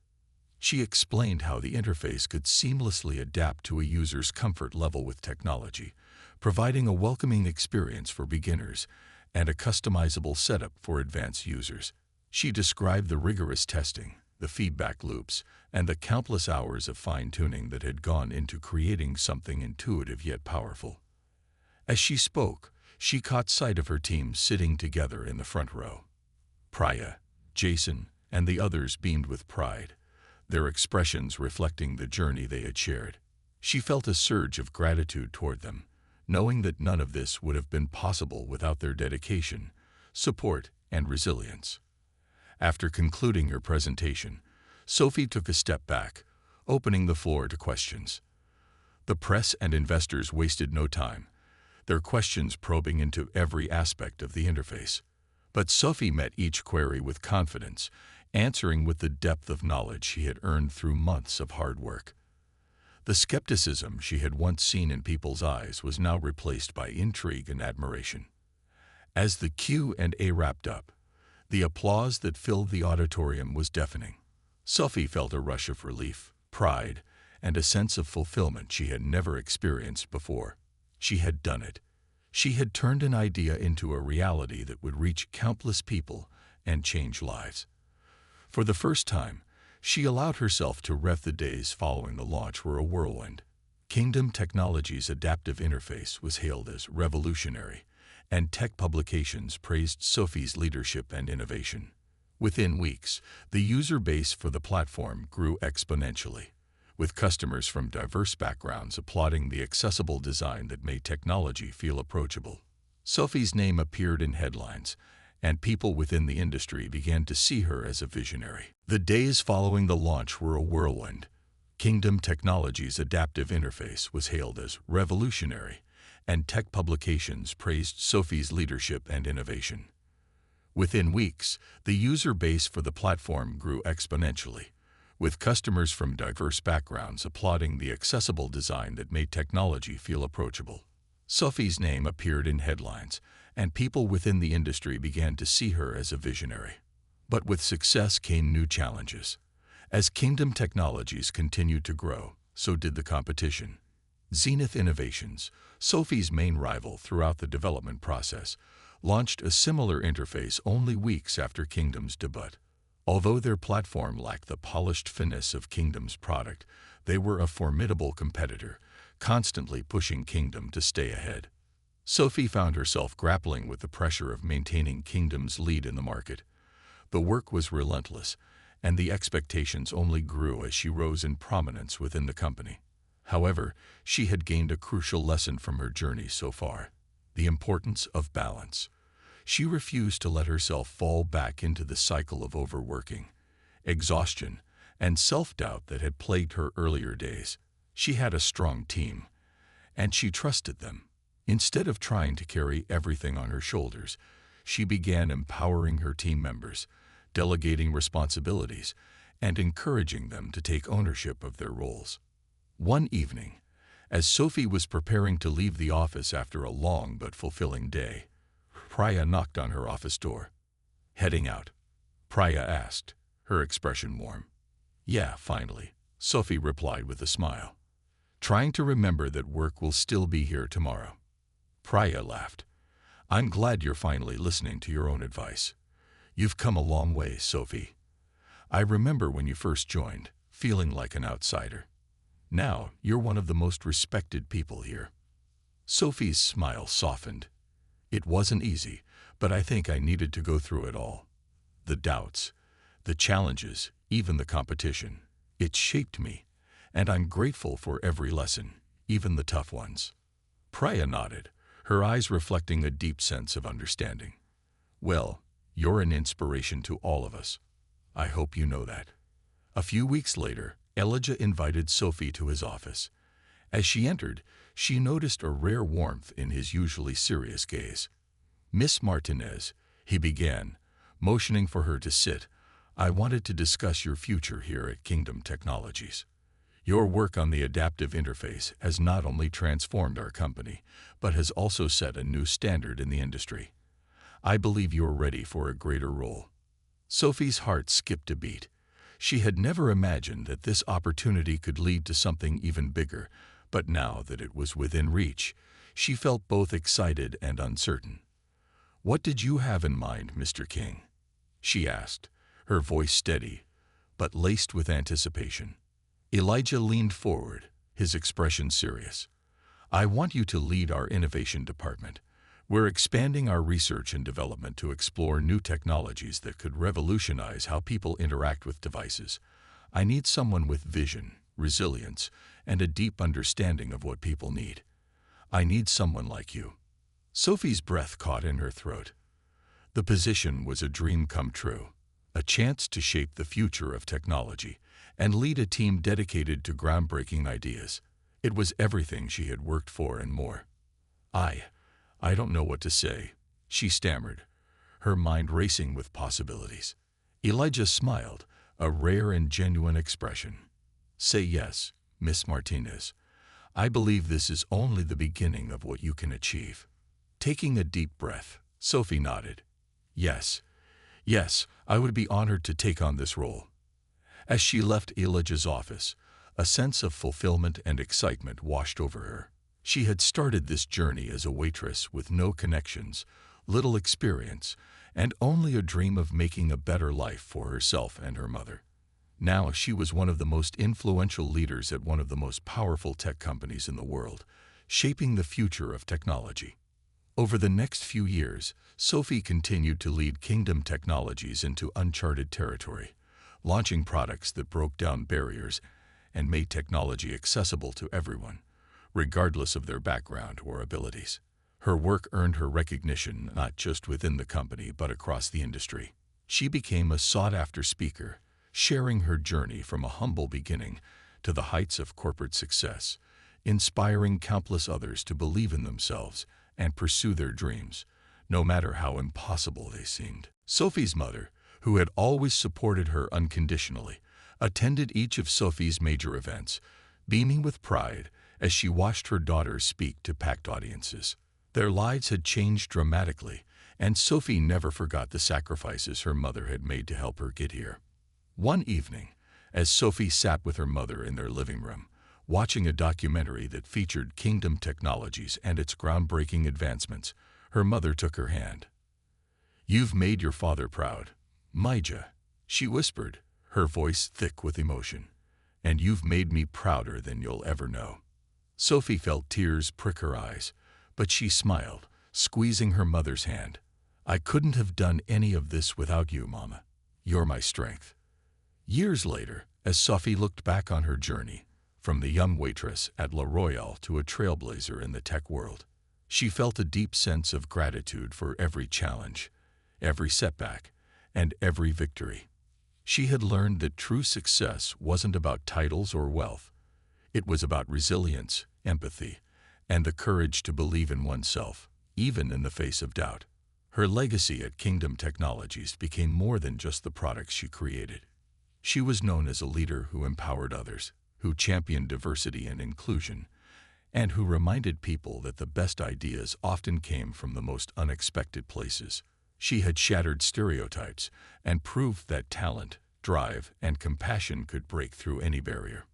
She explained how the interface could seamlessly adapt to a user's comfort level with technology, providing a welcoming experience for beginners and a customizable setup for advanced users. She described the rigorous testing, the feedback loops, and the countless hours of fine-tuning that had gone into creating something intuitive yet powerful. As she spoke, she caught sight of her team sitting together in the front row. Priya, Jason, and the others beamed with pride, their expressions reflecting the journey they had shared. She felt a surge of gratitude toward them, knowing that none of this would have been possible without their dedication, support, and resilience. After concluding her presentation, Sophie took a step back, opening the floor to questions. The press and investors wasted no time, their questions probing into every aspect of the interface. But Sophie met each query with confidence, answering with the depth of knowledge she had earned through months of hard work. The skepticism she had once seen in people's eyes was now replaced by intrigue and admiration. As the Q&A wrapped up, the applause that filled the auditorium was deafening. Sophie felt a rush of relief, pride, and a sense of fulfillment she had never experienced before. She had done it. She had turned an idea into a reality that would reach countless people and change lives. For the first time, she allowed herself to rev. The days following the launch were a whirlwind. Kingdom Technologies' adaptive interface was hailed as revolutionary, and tech publications praised Sophie's leadership and innovation. Within weeks, the user base for the platform grew exponentially, with customers from diverse backgrounds applauding the accessible design that made technology feel approachable. Sophie's name appeared in headlines, and people within the industry began to see her as a visionary. The days following the launch were a whirlwind. Kingdom Technologies' adaptive interface was hailed as revolutionary, and tech publications praised Sophie's leadership and innovation. Within weeks, the user base for the platform grew exponentially, with customers from diverse backgrounds applauding the accessible design that made technology feel approachable. Sophie's name appeared in headlines, and people within the industry began to see her as a visionary. But with success came new challenges. As Kingdom Technologies continued to grow, so did the competition. Zenith Innovations, Sophie's main rival throughout the development process, launched a similar interface only weeks after Kingdom's debut. Although their platform lacked the polished finesse of Kingdom's product, they were a formidable competitor, constantly pushing Kingdom to stay ahead. Sophie found herself grappling with the pressure of maintaining Kingdom's lead in the market. The work was relentless, and the expectations only grew as she rose in prominence within the company. However, she had gained a crucial lesson from her journey so far: the importance of balance. She refused to let herself fall back into the cycle of overworking, exhaustion, and self-doubt that had plagued her earlier days. She had a strong team, and she trusted them. Instead of trying to carry everything on her shoulders, she began empowering her team members, delegating responsibilities, and encouraging them to take ownership of their roles. One evening, as Sophie was preparing to leave the office after a long but fulfilling day, Priya knocked on her office door. "Heading out?" Priya asked, her expression warm. "Yeah, finally," Sophie replied with a smile. "Trying to remember that work will still be here tomorrow." Priya laughed. "I'm glad you're finally listening to your own advice. You've come a long way, Sophie. I remember when you first joined, feeling like an outsider. Now, you're one of the most respected people here." Sophie's smile softened. "It wasn't easy, but I think I needed to go through it all. The doubts, the challenges, even the competition. It shaped me, and I'm grateful for every lesson, even the tough ones." Priya nodded, her eyes reflecting a deep sense of understanding. "Well, you're an inspiration to all of us. I hope you know that." A few weeks later, Elijah invited Sophie to his office. As she entered, she noticed a rare warmth in his usually serious gaze. "Miss Martinez," he began, motioning for her to sit, "I wanted to discuss your future here at Kingdom Technologies. Your work on the adaptive interface has not only transformed our company, but has also set a new standard in the industry. I believe you're ready for a greater role." Sophie's heart skipped a beat. She had never imagined that this opportunity could lead to something even bigger, but now that it was within reach, she felt both excited and uncertain. "What did you have in mind, Mr. King?" she asked, her voice steady, but laced with anticipation. Elijah leaned forward, his expression serious. "I want you to lead our innovation department. We're expanding our research and development to explore new technologies that could revolutionize how people interact with devices. I need someone with vision, resilience, and a deep understanding of what people need. I need someone like you." Sophie's breath caught in her throat. The position was a dream come true, a chance to shape the future of technology and lead a team dedicated to groundbreaking ideas. It was everything she had worked for and more. I don't know what to say," she stammered, her mind racing with possibilities. Elijah smiled, a rare and genuine expression. "Say yes, Miss Martinez. I believe this is only the beginning of what you can achieve." Taking a deep breath, Sophie nodded. Yes, I would be honored to take on this role." As she left Elijah's office, a sense of fulfillment and excitement washed over her. She had started this journey as a waitress with no connections, little experience, and only a dream of making a better life for herself and her mother. Now she was one of the most influential leaders at one of the most powerful tech companies in the world, shaping the future of technology. Over the next few years, Sophie continued to lead Kingdom Technologies into uncharted territory, launching products that broke down barriers and made technology accessible to everyone, regardless of their background or abilities. Her work earned her recognition not just within the company but across the industry. She became a sought-after speaker, sharing her journey from a humble beginning to the heights of corporate success, inspiring countless others to believe in themselves and pursue their dreams, no matter how impossible they seemed. Sophie's mother, who had always supported her unconditionally, attended each of Sophie's major events, beaming with pride as she watched her daughters speak to packed audiences. Their lives had changed dramatically, and Sophie never forgot the sacrifices her mother had made to help her get here. One evening, as Sophie sat with her mother in their living room, watching a documentary that featured Kingdom Technologies and its groundbreaking advancements, her mother took her hand. "You've made your father proud, Maija," she whispered, her voice thick with emotion. "And you've made me prouder than you'll ever know." Sophie felt tears prick her eyes, but she smiled, squeezing her mother's hand. "I couldn't have done any of this without you, Mama. You're my strength." Years later, as Sophie looked back on her journey, from the young waitress at La Royale to a trailblazer in the tech world, She felt a deep sense of gratitude for every challenge, every setback, and every victory. She had learned that true success wasn't about titles or wealth. It was about resilience, empathy, and the courage to believe in oneself, even in the face of doubt. Her legacy at Kingdom Technologies became more than just the products she created. She was known as a leader who empowered others, who championed diversity and inclusion, and who reminded people that the best ideas often came from the most unexpected places. She had shattered stereotypes and proved that talent, drive, and compassion could break through any barrier.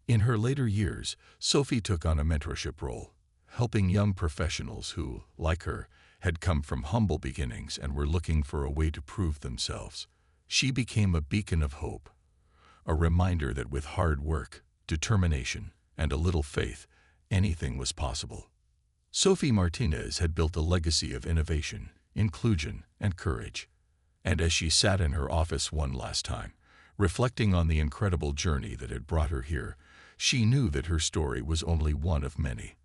In her later years, Sophie took on a mentorship role, helping young professionals who, like her, had come from humble beginnings and were looking for a way to prove themselves. She became a beacon of hope, a reminder that with hard work, determination, and a little faith, anything was possible. Sophie Martinez had built a legacy of innovation, inclusion, and courage. And as she sat in her office one last time, reflecting on the incredible journey that had brought her here, she knew that her story was only one of many.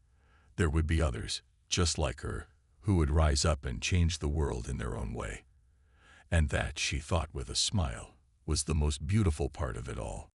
There would be others, just like her, who would rise up and change the world in their own way. And that, she thought with a smile, was the most beautiful part of it all.